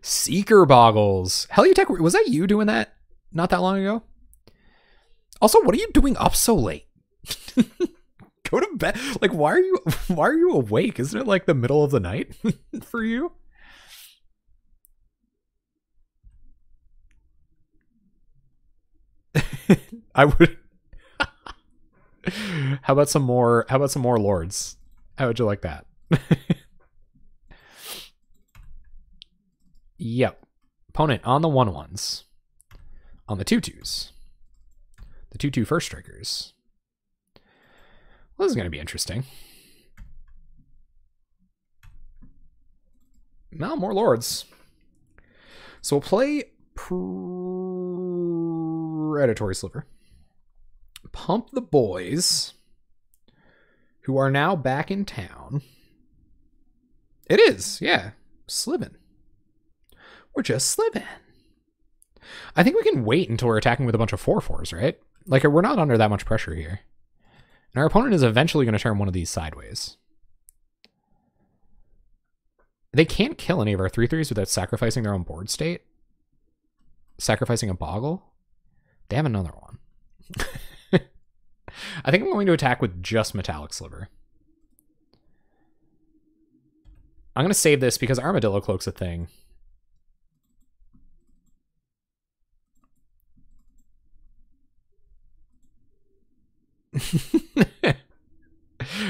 Seeker Bogles. Helliotech, was that you doing that not that long ago? Also, what are you doing up so late? Go to bed. Like, why are you awake? Isn't it like the middle of the night for you? I would. How about some more Lords? How would you like that? Yep. Opponent on the 1/1s. On the 2/2s. The 2/2 first strikers. Well, this is going to be interesting. Now, more lords. So we'll play Predatory Sliver. Pump the boys, who are now back in town. It is, yeah. Slivin'. We're just slivin'. I think we can wait until we're attacking with a bunch of 4/4s, right? Like, we're not under that much pressure here. And our opponent is eventually going to turn one of these sideways. They can't kill any of our 3/3s without sacrificing their own board state. Sacrificing a Boggle. They have another one. I think I'm going to attack with just Metallic Sliver. I'm going to save this because Armadillo Cloak's a thing.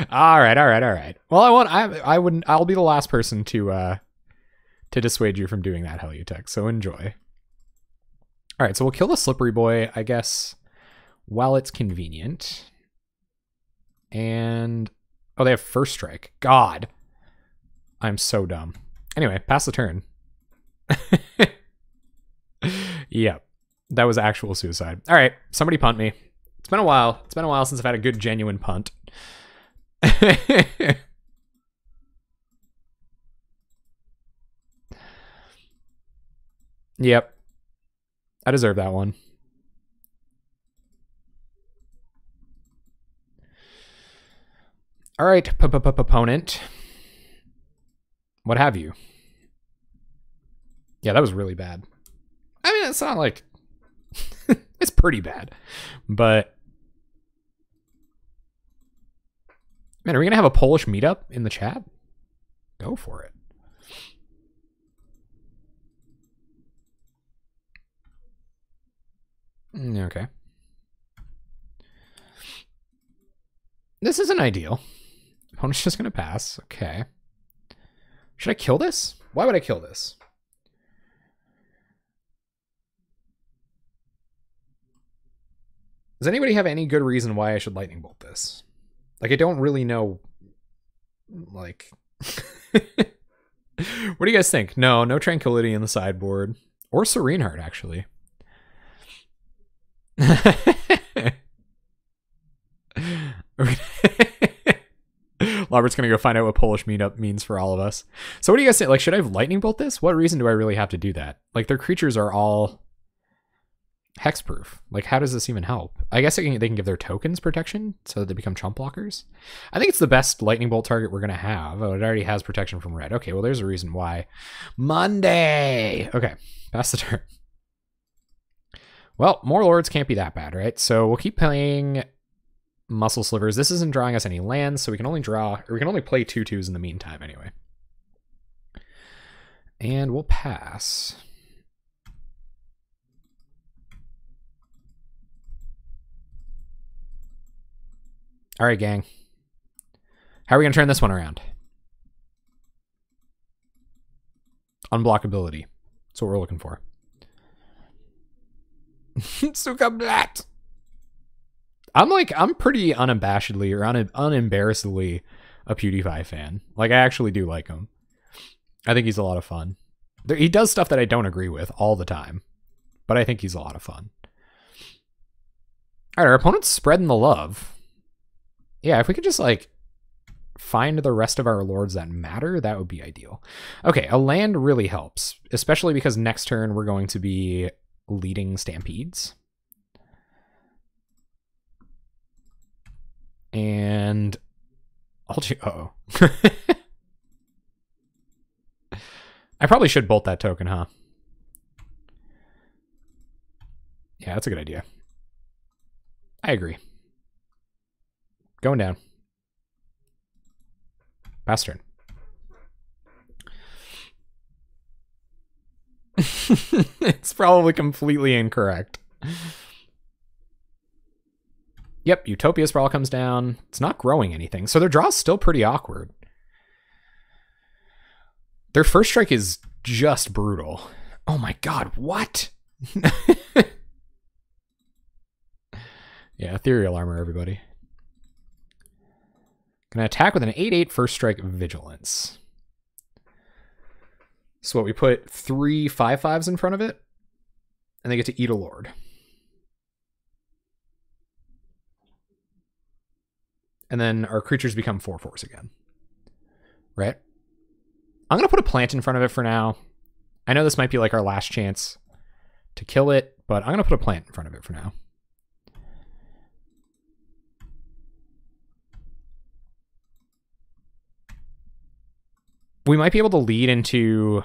All right. Well, I'll be the last person to dissuade you from doing that, Helutech. So enjoy. All right, so we'll kill the Slippery Boy, I guess, while it's convenient. And oh, they have first strike. God, I'm so dumb. Anyway, pass the turn. Yep, that was actual suicide. All right, somebody punt me. It's been a while. It's been a while since I've had a good, genuine punt. Yep. I deserve that one. All right, opponent. What have you? Yeah, that was really bad. I mean, it's not like... it's pretty bad. But... man, are we going to have a Polish meetup in the chat? Go for it. Okay. This isn't ideal. Opponent's just going to pass. Okay. Should I kill this? Why would I kill this? Does anybody have any good reason why I should lightning bolt this? Like, I don't really know. Like, what do you guys think? No Tranquility in the sideboard. Or Serene Heart, actually. Robert's gonna go find out what Polish meetup means for all of us. So what do you guys say? Like, should I have lightning bolt this? What reason do I really have to do that? Like, their creatures are all hexproof. Like, how does this even help? I guess they can give their tokens protection so that they become chump blockers. I think it's the best lightning bolt target we're gonna have. Oh, it already has protection from red. Okay, well, there's a reason why. Monday. Okay, pass the turn. Well, more lords can't be that bad, right? So we'll keep playing Muscle Slivers. This isn't drawing us any lands, so we can only draw, or we can only play 2/2s in the meantime anyway. And we'll pass. All right, gang. How are we going to turn this one around? Unblockability. That's what we're looking for. Suka Blatt. I'm pretty unabashedly or unembarrassedly a PewDiePie fan. Like, I actually do like him. I think he's a lot of fun. He does stuff that I don't agree with all the time, but I think he's a lot of fun. All right, our opponent's spreading the love. Yeah, if we could just, like, find the rest of our lords that matter, that would be ideal. Okay, a land really helps, especially because next turn we're going to be leading Stampedes. And uh-oh. I probably should bolt that token, huh? Yeah, that's a good idea. I agree. Going down. Pass turn. It's probably completely incorrect. Yep, Utopia Sprawl comes down. It's not growing anything, so their draw's still pretty awkward. Their first strike is just brutal. Oh my god, what? Yeah, ethereal armor, everybody. Gonna attack with an 8/8 first strike vigilance. So what, we put 3 5/5s in front of it, and they get to eat a lord. And then our creatures become 4/4s again. Right? I'm going to put a plant in front of it for now. I know this might be like our last chance to kill it, but I'm going to put a plant in front of it for now. We might be able to lead into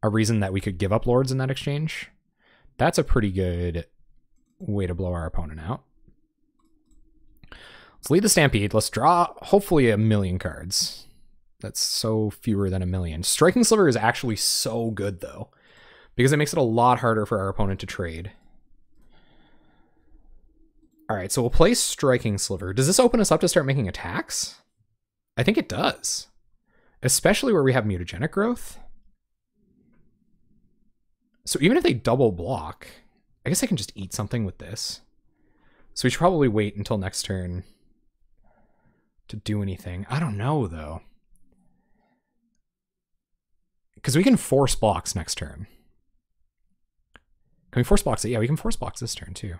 a reason that we could give up lords in that exchange. That's a pretty good way to blow our opponent out. Let's lead the Stampede. Let's draw hopefully 1,000,000 cards. That's so fewer than 1,000,000. Striking Sliver is actually so good though, because it makes it a lot harder for our opponent to trade. All right, so we'll play Striking Sliver. Does this open us up to start making attacks? I think it does, especially where we have mutagenic growth. So even if they double block, I guess I can just eat something with this. So we should probably wait until next turn to do anything. I don't know though, because we can force blocks next turn. Can we force blocks it? Yeah, we can force blocks this turn too.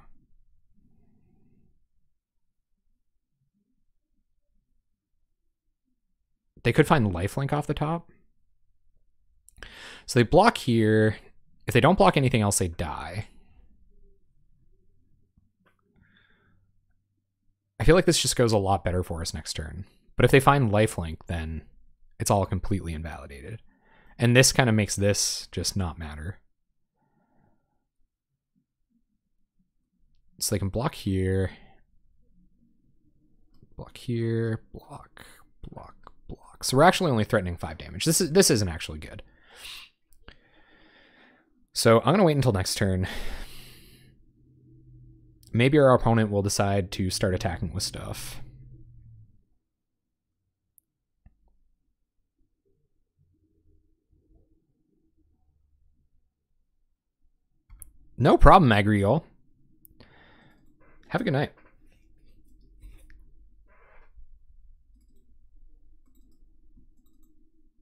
They could find lifelink off the top. So they block here. If they don't block anything else, they die. I feel like this just goes a lot better for us next turn. But if they find lifelink, then it's all completely invalidated. And this kind of makes this just not matter. So they can block here. Block here. Block. Block. Block. So we're actually only threatening 5 damage. This isn't actually good. So I'm going to wait until next turn. Maybe our opponent will decide to start attacking with stuff. No problem, Magriol. Have a good night.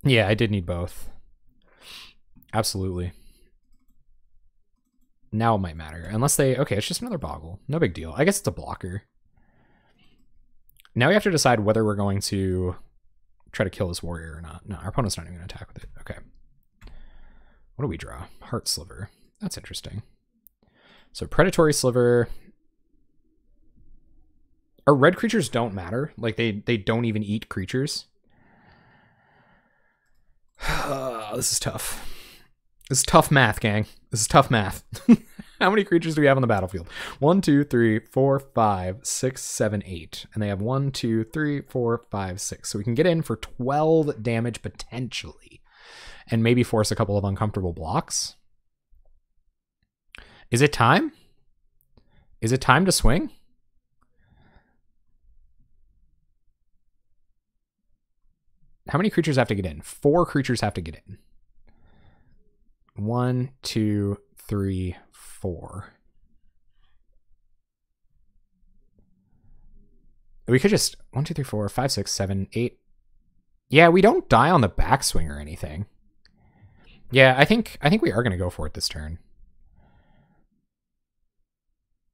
Yeah, I did need both. Absolutely. Now it might matter. Unless they... Okay, it's just another Boggle. No big deal. I guess it's a blocker. Now we have to decide whether we're going to try to kill this warrior or not. No, our opponent's not even going to attack with it. Okay. What do we draw? Heart Sliver. That's interesting. So Predatory Sliver. Our red creatures don't matter. Like, they don't even eat creatures. This is tough. This is tough math, gang. This is tough math. How many creatures do we have on the battlefield? 1, 2, 3, 4, 5, 6, 7, 8. And they have 1, 2, 3, 4, 5, 6. So we can get in for 12 damage potentially. And maybe force a couple of uncomfortable blocks. Is it time? Is it time to swing? How many creatures have to get in? 4 creatures have to get in. 1, 2, 3, 4. We could just 1, 2, 3, 4, 5, 6, 7, 8. Yeah, we don't die on the backswing or anything. Yeah, I think we are going to go for it this turn.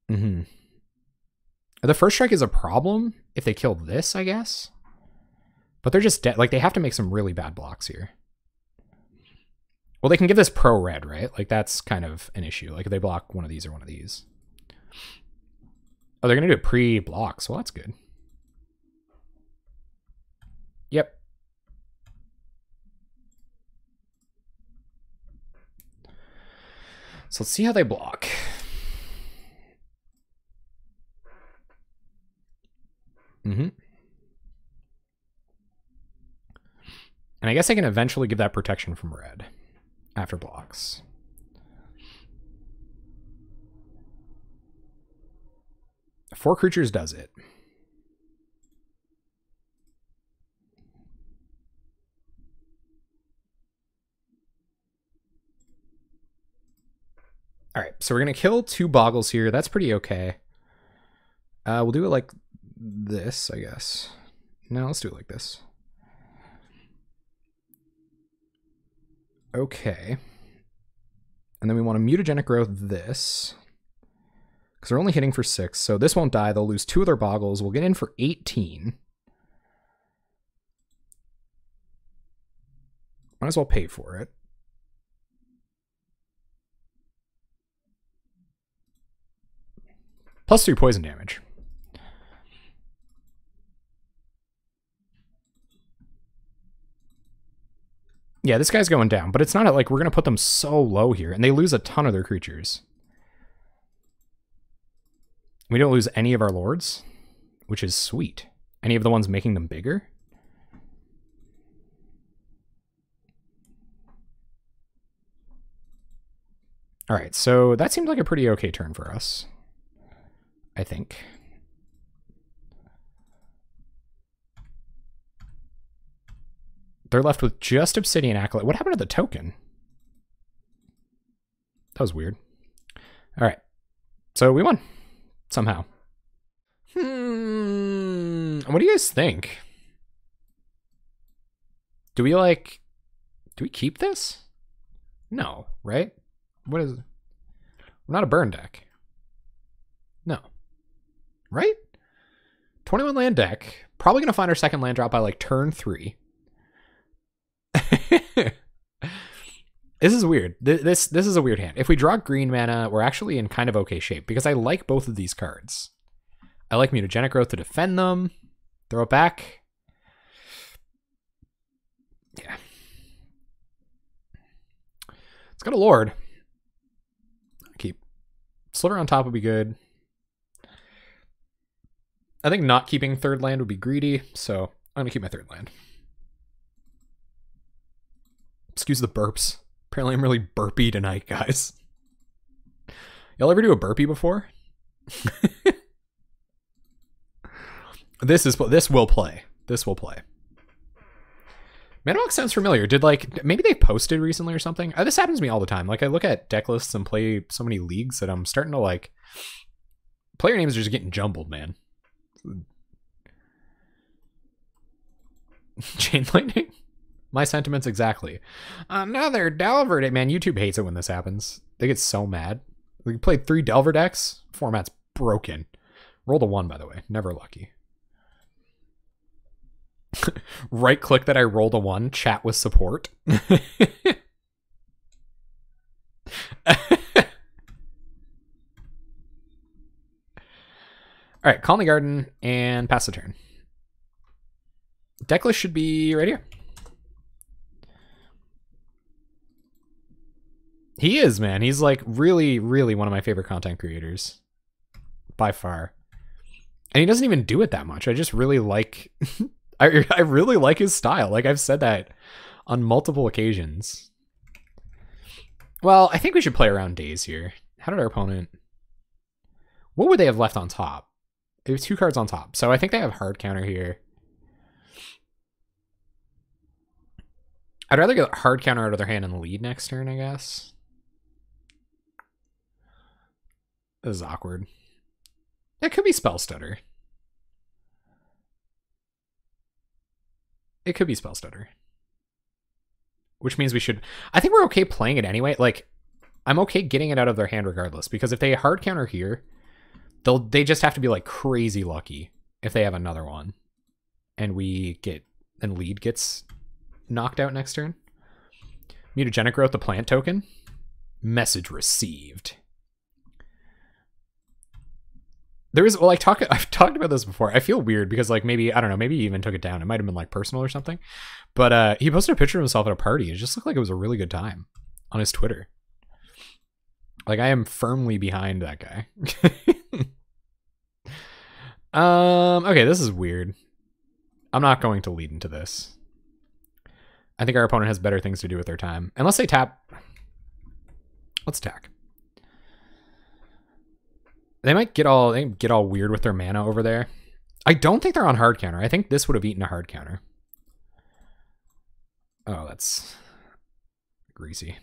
The first strike is a problem if they kill this, I guess. But they're just dead. Like, they have to make some really bad blocks here. Well, they can give this pro red, right? Like, that's kind of an issue. Like, if they block one of these or one of these. Oh, they're going to do it pre-blocks. Well, that's good. Yep. So let's see how they block. And I guess I can eventually give that protection from red after blocks. Four creatures does it. so we're going to kill 2 Bogles here. That's pretty okay. We'll do it like this, I guess. No, let's do it like this. Okay. And then we want to mutagenic growth this. Because they're only hitting for 6, so this won't die. They'll lose 2 of their Bogles. We'll get in for 18. Might as well pay for it. +3 poison damage. Yeah, this guy's going down, but it's not like we're going to put them so low here, and they lose a ton of their creatures. We don't lose any of our lords, which is sweet. Any of the ones making them bigger? All right, so that seemed like a pretty okay turn for us, I think. They're left with just Obsidian Acolyte. What happened to the token? That was weird. All right, so we won somehow. What do you guys think? Do we keep this? No, right? What is it? We're not a burn deck. No. Right? 21 land deck. Probably going to find our second land drop by like turn 3. This is weird. This is a weird hand. If we draw green mana, we're actually in kind of okay shape because I like both of these cards. I like mutagenic growth to defend them. Throw it back. Yeah. It's got a Lord. Keep. Sliver on top would be good. I think not keeping third land would be greedy, so I'm going to keep my third land. Excuse the burps. Apparently I'm really burpy tonight, guys. Y'all ever do a burpee before? This will play. This will play. Manawak sounds familiar. Did maybe they posted recently or something? This happens to me all the time. Like I look at deck lists and play so many leagues that I'm starting to player names are just getting jumbled, man. Chain lightning? My sentiments exactly. Another Delver deck. Man, YouTube hates it when this happens. They get so mad. We played 3 Delver decks. Format's broken. Rolled a 1, by the way. Never lucky. Right click that I rolled a 1. Chat with support. Alright, Colony Garden and pass the turn. Deck list should be right here. He is, man. He's really, really one of my favorite content creators. By far. And he doesn't even do it that much. I just really like... I really like his style. I've said that on multiple occasions. Well, I think we should play around days here. How did our opponent... What would they have left on top? They have 2 cards on top. So I think they have hard counter here. I'd rather get hard counter out of their hand and lead next turn, I guess. This is awkward. It could be Spell Stutter. It could be Spell Stutter. Which means we should... I think we're okay playing it anyway. I'm okay getting it out of their hand regardless. Because if they hard counter here, they just have to be crazy lucky if they have another one. And lead gets knocked out next turn. Mutagenic Growth, the plant token. Message received. There is, I've talked about this before. I feel weird because maybe, I don't know, maybe he even took it down. It might have been personal or something. But he posted a picture of himself at a party. It just looked like it was a really good time on his Twitter. I am firmly behind that guy. Okay, this is weird. I'm not going to lead into this. I think our opponent has better things to do with their time. Unless they tap. Let's attack. They might get all weird with their mana over there. I don't think they're on hard counter. I think this would have eaten a hard counter. Oh, that's greasy.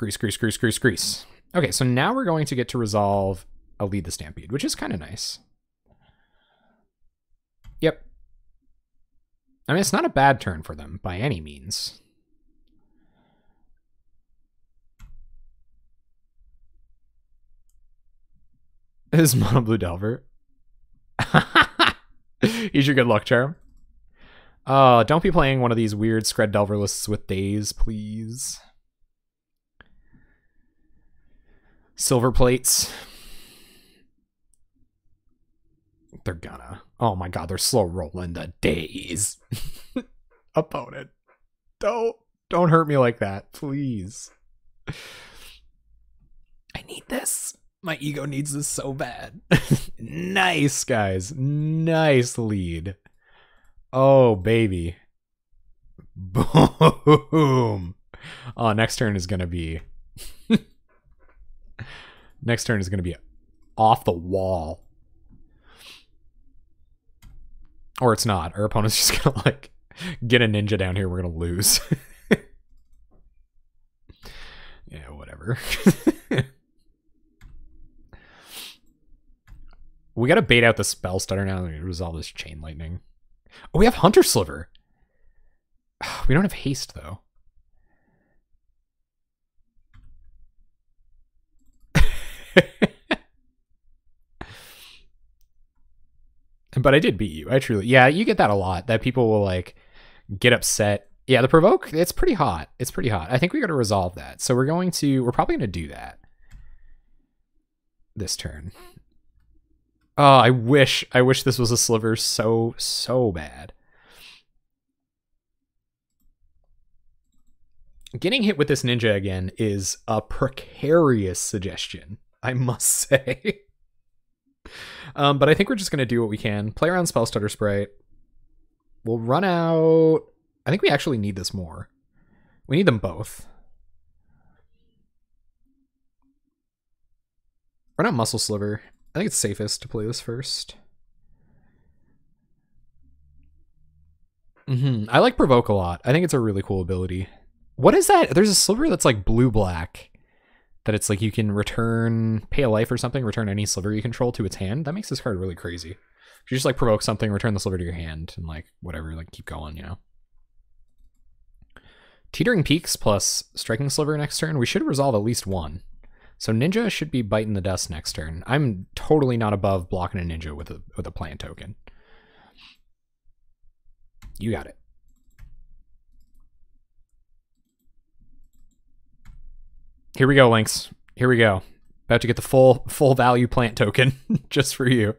Grease, grease, grease, grease, grease. Okay, so now we're going to get to resolve a Lead the Stampede, which is kind of nice. Yep. I mean, it's not a bad turn for them by any means. This is Mono Blue Delver. He's your good luck charm. Don't be playing one of these weird Skred Delver lists with days, please. Silver plates. They're gonna. Oh my god, they're slow rolling the days. Opponent. Don't hurt me like that, please. I need this. My ego needs this so bad. Nice, guys. Nice lead. Oh, baby. Boom. Oh, next turn is gonna be... next turn is gonna be off the wall. Or it's not. Our opponent's just gonna, like, get a ninja down here. We're gonna lose. Yeah, whatever. We gotta bait out the Spell Stutter now and resolve this Chain Lightning. Oh, we have Hunter Sliver. We don't have haste, though. But I did beat you. I truly... Yeah, you get that a lot. That people will, like, get upset. Yeah, the Provoke, it's pretty hot. It's pretty hot. I think we gotta resolve that. So we're probably gonna do that. This turn. Oh, I wish this was a Sliver so bad. Getting hit with this ninja again is a precarious suggestion, I must say. But I think we're just going to do what we can. Play around Spell Stutter Sprite. We'll run out... I think we actually need this more. We need them both. Run out Muscle Sliver. I think it's safest to play this first. I like Provoke a lot. I think it's a really cool ability. What is that? There's a Sliver that's like blue-black. That it's like you can return, pay a life or something, return any Sliver you control to its hand. That makes this card really crazy. You just like provoke something, return the Sliver to your hand, and like whatever, like keep going, you know. Teetering Peaks plus Striking Sliver next turn. We should resolve at least one. So Ninja should be biting the dust next turn. I'm totally not above blocking a Ninja with a plant token. You got it. Here we go, Lynx. Here we go. About to get the full value plant token just for you.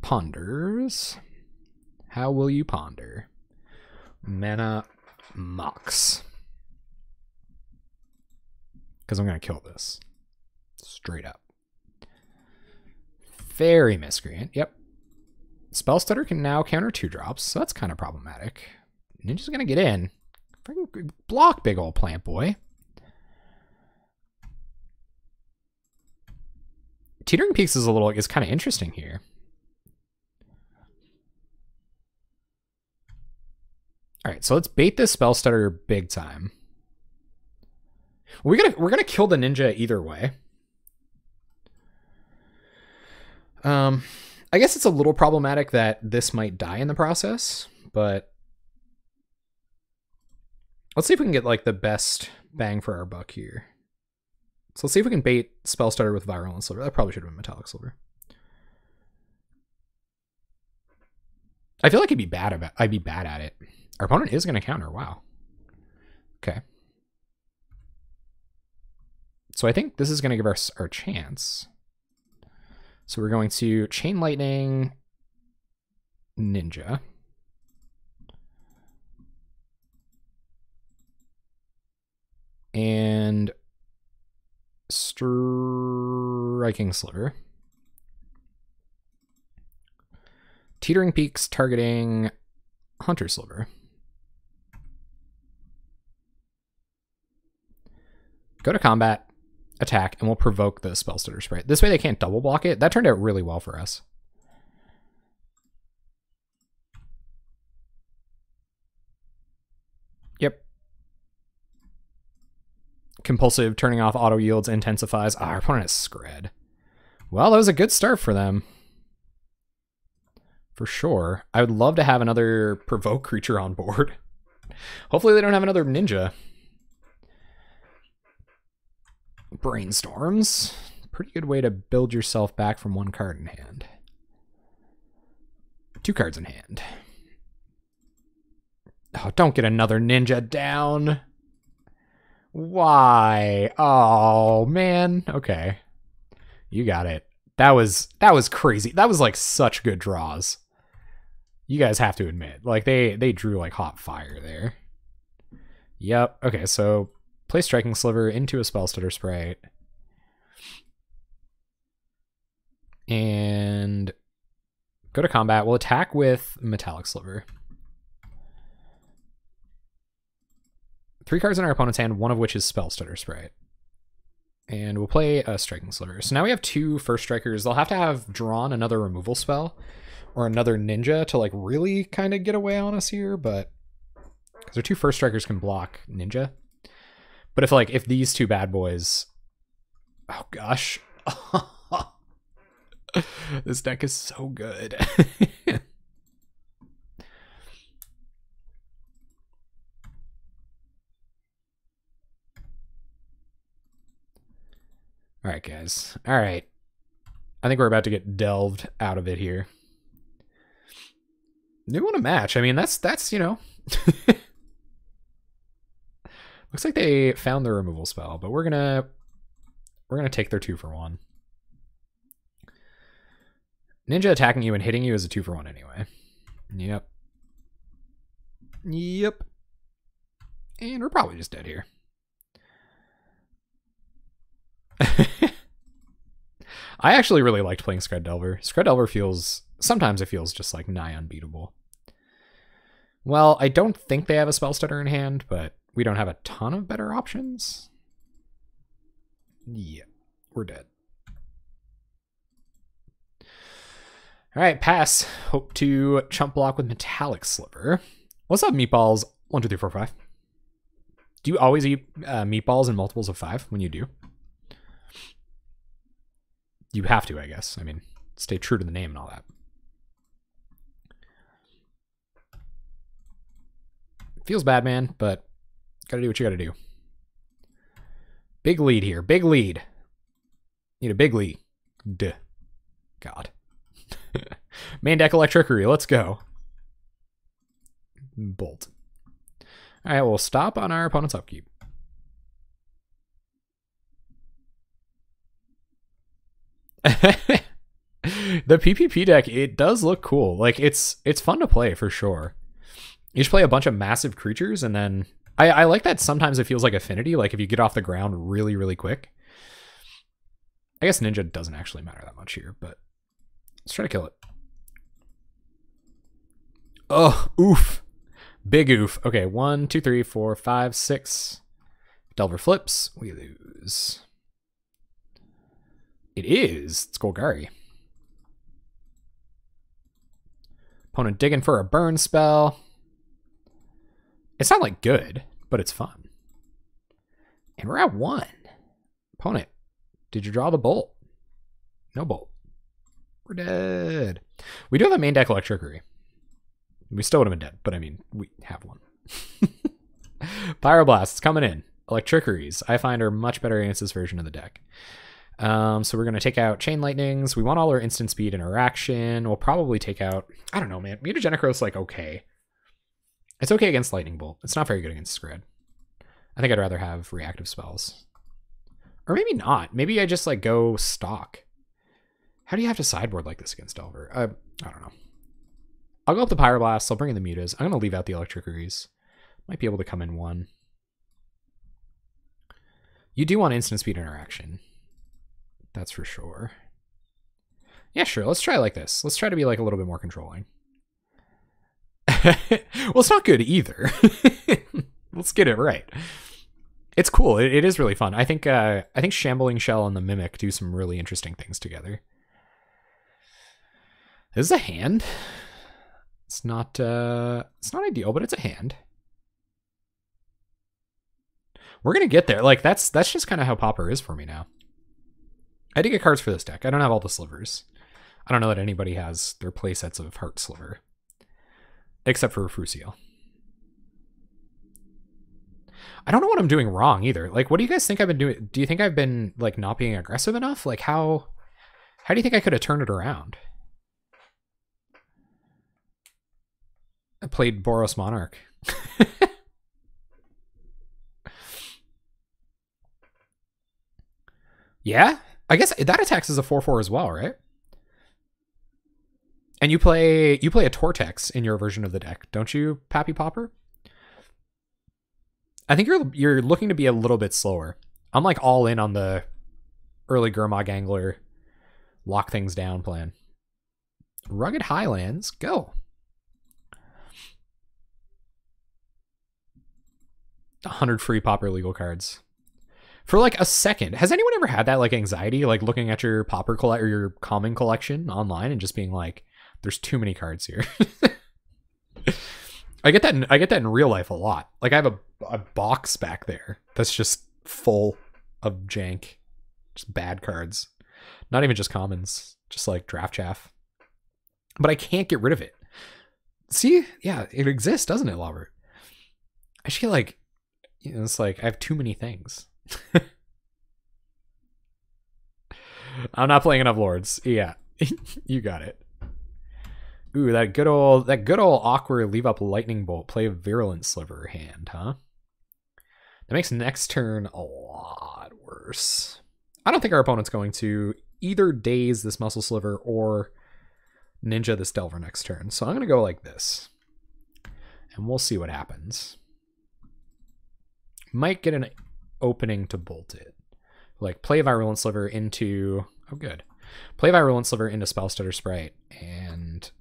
Ponders. How will you ponder? Mana Mox. Because I'm going to kill this. Straight up. Fairy Miscreant. Yep. Spell Stutter can now counter 2-drops, so that's kind of problematic. Ninja's going to get in. Freaking block, big old plant boy. Teetering Peaks is kind of interesting here. All right, so let's bait this Spell Stutter big time. We're gonna kill the ninja either way. I guess it's a little problematic that this might die in the process, but let's see if we can get like the best bang for our buck here. So let's see if we can bait Spell Stutter with Virulent Sliver. That probably should have been Metallic Sliver. I feel like I'd be bad at it. Our opponent is going to counter. Wow. Okay. So I think this is going to give us our chance. So we're going to Chain Lightning Ninja. And Striking Sliver. Teetering Peaks targeting Hunter Sliver. Go to combat, attack, and we'll provoke the Spell Stutter Sprite. This way they can't double block it. That turned out really well for us. Compulsive turning off auto yields intensifies. Our opponent is Skred. Well, that was a good start for them. For sure. I would love to have another provoke creature on board. Hopefully they don't have another ninja. Brainstorms. Pretty good way to build yourself back from 1 card in hand. 2 cards in hand. Oh, don't get another ninja down. Why? Oh, man. Okay. You got it. That was crazy. That was like such good draws. You guys have to admit. Like they drew like hot fire there. Yep. Okay, so play Striking Sliver into a Spell Stutter Sprite. And go to combat. We'll attack with Metallic Sliver. 3 cards in our opponent's hand, one of which is Spell Stutter Sprite. And we'll play a Striking Sliver. So now we have 2 first strikers. They'll have to have drawn another removal spell or another ninja to like really kind of get away on us here, but because their 2 first strikers can block ninja. But if these 2 bad boys, oh gosh. This deck is so good. All right, guys. All right. I think we're about to get delved out of it here. They want a match. I mean, that's you know. Looks like they found their removal spell, but we're gonna take their 2 for 1. Ninja attacking you and hitting you is a 2 for 1 anyway. Yep. Yep. And we're probably just dead here. I actually really liked playing Skred Delver. Skred Delver sometimes it feels just like nigh unbeatable. Well, I don't think they have a Spell Stutter in hand, but we don't have a ton of better options. Yeah, we're dead. All right, pass. Hope to chump block with Metallic Sliver. What's up, meatballs? 1, 2, 3, 4, 5. Do you always eat meatballs in multiples of 5 when you do? You have to, I guess. I mean, stay true to the name and all that. Feels bad, man, but gotta do what you gotta do. Big lead here. Big lead. Need a big lead. Duh. God. Main deck Electrickery. Let's go. Bolt. All right, we'll stop on our opponent's upkeep. The PPP deck, it does look cool. Like it's fun to play for sure. You just play a bunch of massive creatures, and then I like that sometimes it feels like Affinity, like if you get off the ground really, really quick. I guess Ninja doesn't actually matter that much here, but let's try to kill it. Oh, oof. Big oof. Okay, 1, 2, 3, 4, 5, 6. Delver flips. We lose. It is. It's Golgari. Opponent digging for a burn spell. It's not like good, but it's fun. And we're at 1. Opponent, did you draw the bolt? No bolt. We're dead. We do have a main deck Electrickery. We still would have been dead, but I mean, we have one. Pyroblast's coming in. Electrickeries, I find, are much better against this version of the deck. So we're going to take out Chain Lightnings. We want all our instant speed interaction. We'll probably take out, I don't know, man. Mutagenicros's like okay. It's okay against Lightning Bolt. It's not very good against Skred. I think I'd rather have reactive spells. Or maybe not. Maybe I just like go stock. How do you have to sideboard like this against Delver? I don't know. I'll go up the Pyroblast. I'll bring in the Mutas. I'm going to leave out the Electrickeries. Might be able to come in 1. You do want instant speed interaction. That's for sure. Yeah, sure. Let's try like this. Let's try to be like a little bit more controlling. Well, it's not good either. Let's get it right. It's cool. It is really fun. I think Shambling Shell and the Mimic do some really interesting things together. This is a hand. It's not ideal, but it's a hand. We're gonna get there. Like that's just kind of how Pauper is for me now. I did get cards for this deck. I don't have all the slivers. I don't know that anybody has their play sets of Heart Sliver. Except for Fruciel. I don't know what I'm doing wrong either. Like, what do you guys think I've been doing? Do you think I've been, like, not being aggressive enough? Like, how do you think I could have turned it around? I played Boros Monarch. Yeah? I guess that attacks as a 4/4 as well, right? And you play a Tortex in your version of the deck, don't you, Pappy Pauper? I think you're looking to be a little bit slower. I'm like all in on the early Gurmag Angler lock things down plan. Rugged Highlands, go. 100 free Pauper legal cards. For like a second. Has anyone ever had that like anxiety, like looking at your Pauper or your common collection online and just being like, there's too many cards here? I get that in real life a lot. Like I have a box back there that's just full of jank. Just bad cards. Not even just commons. Just like draft chaff. But I can't get rid of it. See? Yeah, it exists, doesn't it, Robert? I feel like, you know, it's like I have too many things. I'm not playing enough Lords. Yeah. You got it. Ooh, that good old awkward leave up Lightning Bolt, play a Virulent Sliver hand, huh? That makes next turn a lot worse. I don't think our opponent's going to either daze this Muscle Sliver or ninja this Delver next turn. So I'm gonna go like this. And we'll see what happens. Might get an opening to bolt it. Like play Virulent Sliver into good. Play Virulent Sliver into Spellstutter Sprite and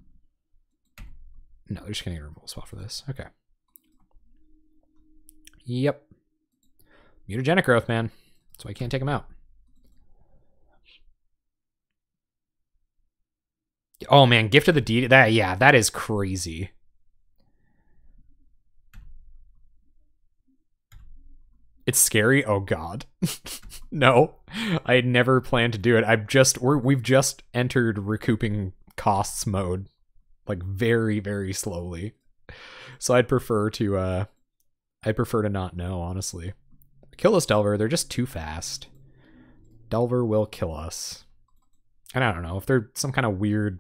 no, they're just getting a removal spell for this. Okay. Yep. Mutagenic growth, man. So I can't take him out. Oh man, Gift of the Deed. That is crazy. It's scary. Oh god. No. I had never planned to do it. We've just entered recouping costs mode. Like very, very slowly. So I'd prefer to not know, honestly. Kill this Delver, they're just too fast. Delver will kill us. And I don't know, if they're some kind of weird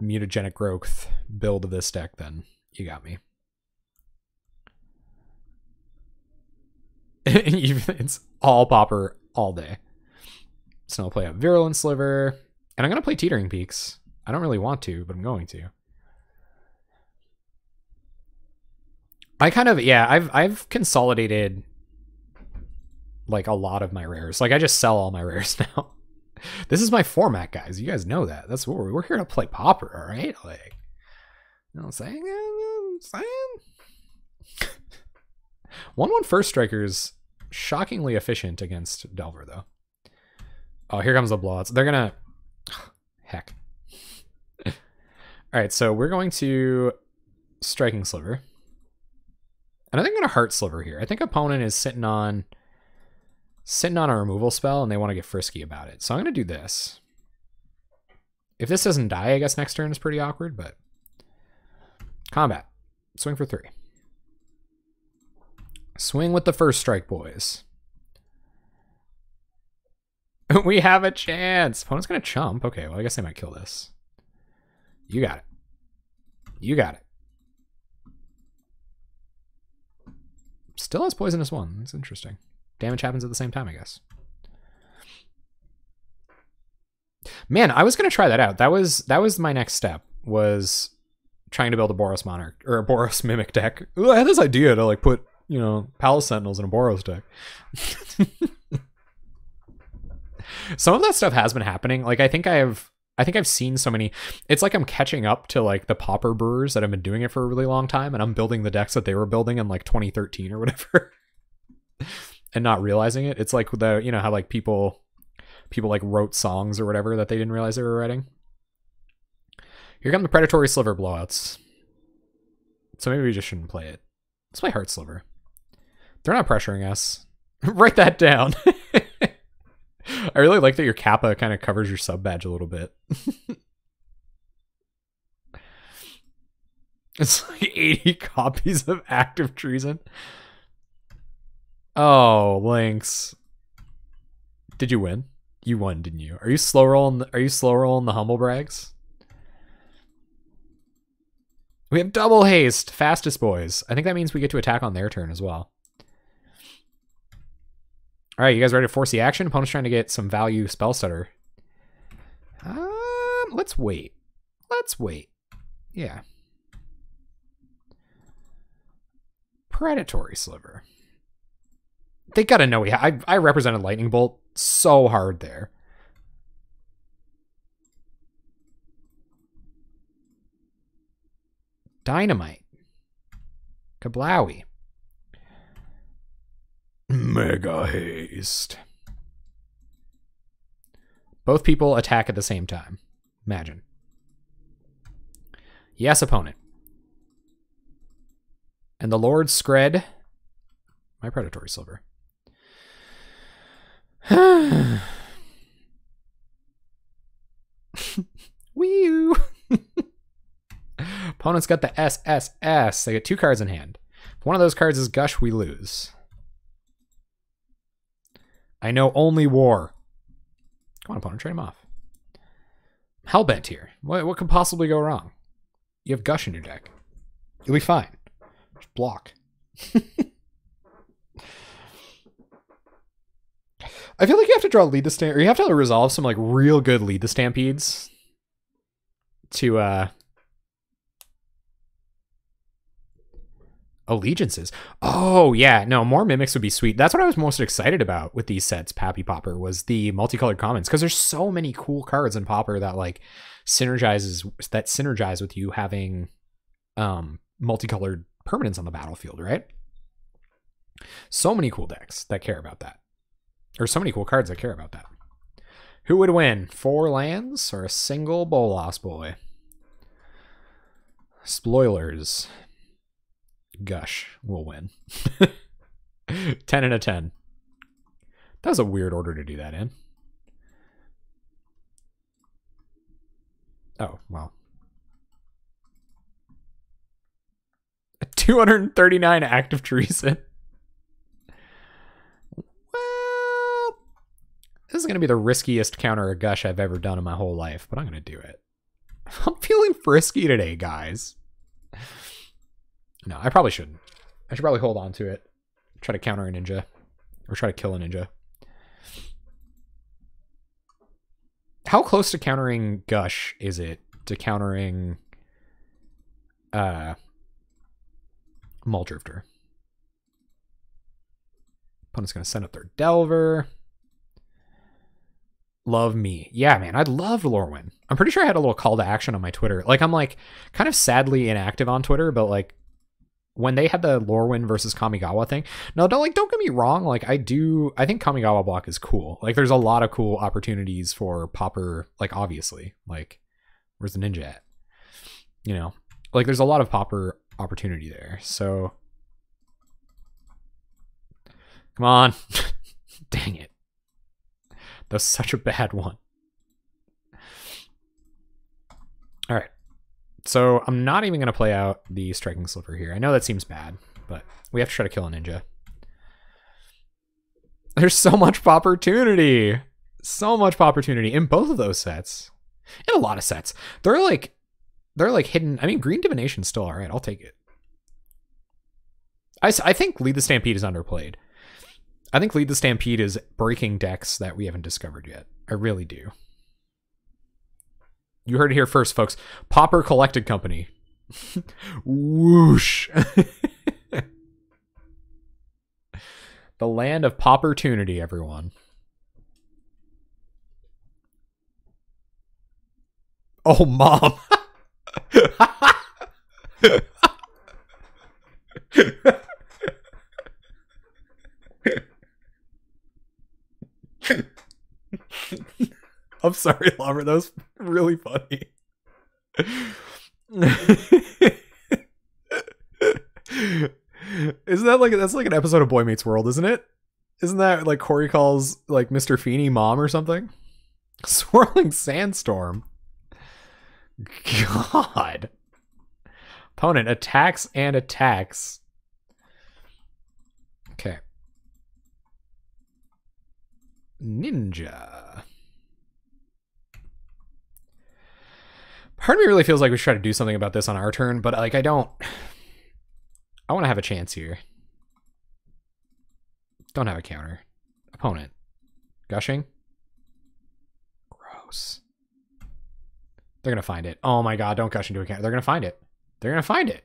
mutagenic growth build of this deck, then you got me. It's all Pauper all day. So I'll play a Virulent Sliver. And I'm going to play Teetering Peaks. I don't really want to, but I'm going to. I kind of, yeah, I've consolidated like a lot of my rares. Like I just sell all my rares now. This is my format, guys. You guys know that. That's what we're here to play Pauper, all right? Like, you know what I'm saying? 1/1 First Striker's shockingly efficient against Delver, though. Oh, here comes the blowouts. They're gonna... Heck. Alright, so we're going to Striking Sliver. And I think I'm gonna Heart Sliver here. I think opponent is sitting on a removal spell and they want to get frisky about it. So I'm gonna do this. If this doesn't die, I guess next turn is pretty awkward, but... Combat. Swing for 3. Swing with the first strike, boys. We have a chance. Opponent's gonna chump. Okay, well, I guess they might kill this. You got it. You got it. Still has Poisonous 1. That's interesting. Damage happens at the same time, I guess. Man, I was gonna try that out. That was my next step, was trying to build a Boros Monarch, or a Boros Mimic deck. Ooh, I had this idea to like put, you know, Palace Sentinels in a Boros deck. Some of that stuff has been happening. Like I think I've seen so many. It's like I'm catching up to like the Pauper brewers that have been doing it for a really long time, and I'm building the decks that they were building in like 2013 or whatever, and not realizing it. It's like the, you know, how like people like wrote songs or whatever that they didn't realize they were writing. Here come the Predatory Sliver blowouts. So maybe we just shouldn't play it. Let's play Heart Sliver. They're not pressuring us. Write that down. I really like that your kappa kind of covers your sub badge a little bit. It's like 80 copies of active treason. Oh, Lynx. Did you win? You won, didn't you? Are you slow rolling? Are you slow rolling the humble brags? We have double haste, fastest boys. I think that means we get to attack on their turn as well. All right, you guys ready to force the action? Opponent's trying to get some value spell stutter. Let's wait. Let's wait. Yeah. Predatory Sliver. They gotta know I represented Lightning Bolt so hard there. Dynamite. Kablowie. Mega haste. Both people attack at the same time. Imagine. Yes, opponent. And the Lord Skred. My Predatory Sliver. Wee-oo. Opponent's got the SSS. They get 2 cards in hand. If one of those cards is Gush, we lose. I know only war. Come on, opponent, trade him off. Hellbent here. What could possibly go wrong? You have Gush in your deck. You'll be fine. Just block. I feel like you have to draw lead the stamp, or you have to resolve some like real good lead the stampedes to allegiances. Oh yeah, no, more mimics would be sweet. That's what I was most excited about with these sets, MtG Pauper, was the multicolored commons, because there's so many cool cards in Pauper that like synergize with you having multicolored permanents on the battlefield, right? So many cool decks that care about that. Or so many cool cards that care about that. Who would win? 4 lands or a single Bolas boy? Spoilers. Gush will win. 10 and a 10. That was a weird order to do that in. Oh, well. 239 active treason. Well, this is going to be the riskiest counter a Gush I've ever done in my whole life, but I'm going to do it. I'm feeling frisky today, guys. No, I probably shouldn't. I should probably hold on to it. Try to counter a ninja. Or try to kill a ninja. How close to countering Gush is it to countering Muldrifter? Opponent's going to send up their Delver. Love me. Yeah, man, I loved Lorwyn. I'm pretty sure I had a little call to action on my Twitter. Like, I'm like kind of sadly inactive on Twitter, but like when they had the Lorwyn versus Kamigawa thing, no, don't get me wrong. Like I think Kamigawa block is cool. Like there's a lot of cool opportunities for Pauper, like obviously, like where's the ninja at? You know, like there's a lot of Pauper opportunity there. So come on. Dang it. That's such a bad one. All right. So I'm not even going to play out the Striking Sliver here. I know that seems bad, but we have to try to kill a ninja. There's so much opportunity. So much opportunity in both of those sets. In a lot of sets. They're like hidden. I mean, Green Divination's still all right. I'll take it. I think Lead the Stampede is underplayed. I think Lead the Stampede is breaking decks that we haven't discovered yet. I really do. You heard it here first, folks. Pauper Collected Company. Whoosh. The land of Paupertunity, everyone. Oh, Mom. I'm sorry, Lover. That was really funny. Isn't that like, that's like an episode of Boy Meets World, isn't it? Isn't that like Corey calls like Mr. Feeney mom or something? Swirling Sandstorm. God. Opponent attacks and attacks. Okay. Ninja. Part of me really feels like we should try to do something about this on our turn, but like I want to have a chance here. Don't have a counter. Opponent. Gushing. Gross. They're going to find it. Oh my god, don't gush into a counter. They're going to find it. They're going to find it.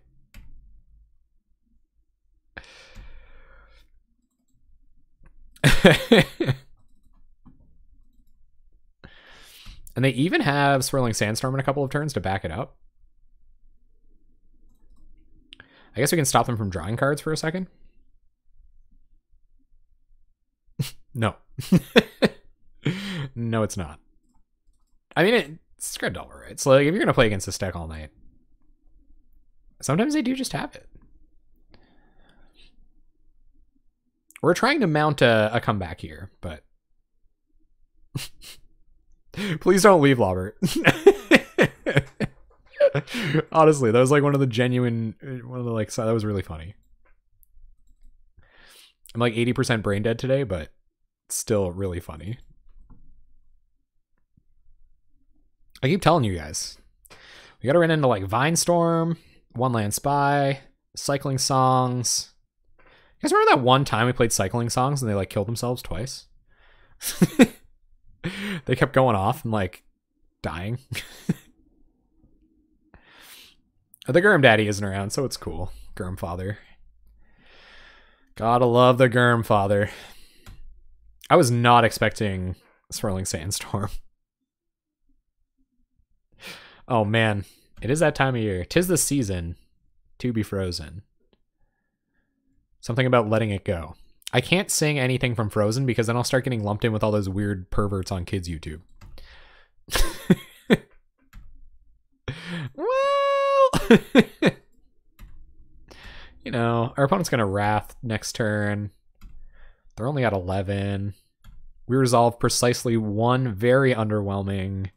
And they even have Swirling Sandstorm in a couple of turns to back it up. I guess we can stop them from drawing cards for a second. No. No, it's not. I mean, it's Skred Delver, right? So like, if you're going to play against this deck all night, sometimes they do just have it. We're trying to mount a comeback here, but... Please don't leave, Lobert. Honestly, that was like one of the like, that was really funny. I'm like 80% brain dead today, but still really funny. I keep telling you guys, we gotta run into like Vinestorm, One Land Spy, Cycling Songs. You guys remember that one time we played Cycling Songs and they like killed themselves twice? They kept going off and like dying. The Germ Daddy isn't around, so it's cool. Germ Father. Gotta love the Germ Father. I was not expecting Swirling Sandstorm. Oh man, it is that time of year. 'Tis the season to be frozen. Something about letting it go. I can't sing anything from Frozen because then I'll start getting lumped in with all those weird perverts on kids' YouTube. Well, you know, our opponent's going to Wrath next turn. They're only at 11. We resolve precisely one very underwhelming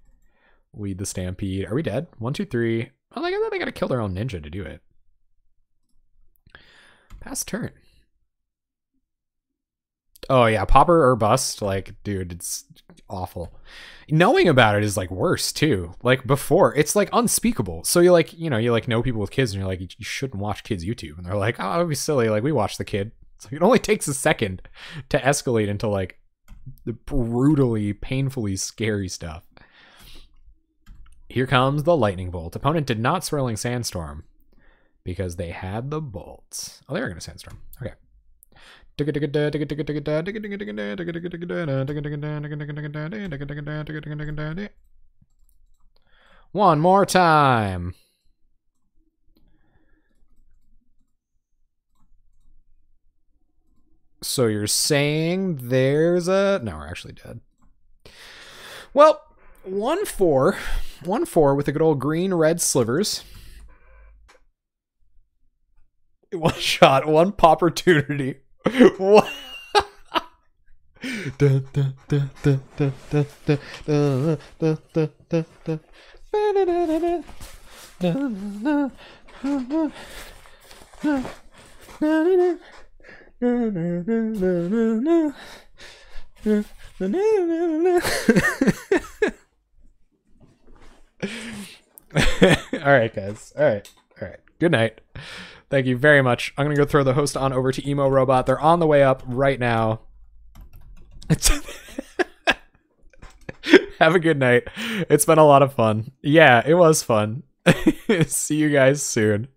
Lead the Stampede. Are we dead? 1, 2, 3. Oh, they got to kill their own ninja to do it. Pass turn. Oh yeah, Pauper or bust. Like, dude, it's awful. Knowing about it is like worse too. Like before, it's like unspeakable. So you like, you know people with kids and you're like, you shouldn't watch kids' YouTube. And they're like, oh, it'd be silly. Like we watch the kid. So it only takes a second to escalate into like the brutally, painfully scary stuff. Here comes the Lightning Bolt. Opponent did not Swirling Sandstorm because they had the bolts. Oh, they were going to Sandstorm. Okay. One more time. So you're saying there's a... No, we're actually dead. Well, 1-4. 1-4 with a good old green-red slivers. One shot, one opportunity. What? All right, guys. All right. Good night. Thank you very much. I'm going to go throw the host on over to Emo Robot. They're on the way up right now. Have a good night. It's been a lot of fun. Yeah, it was fun. See you guys soon.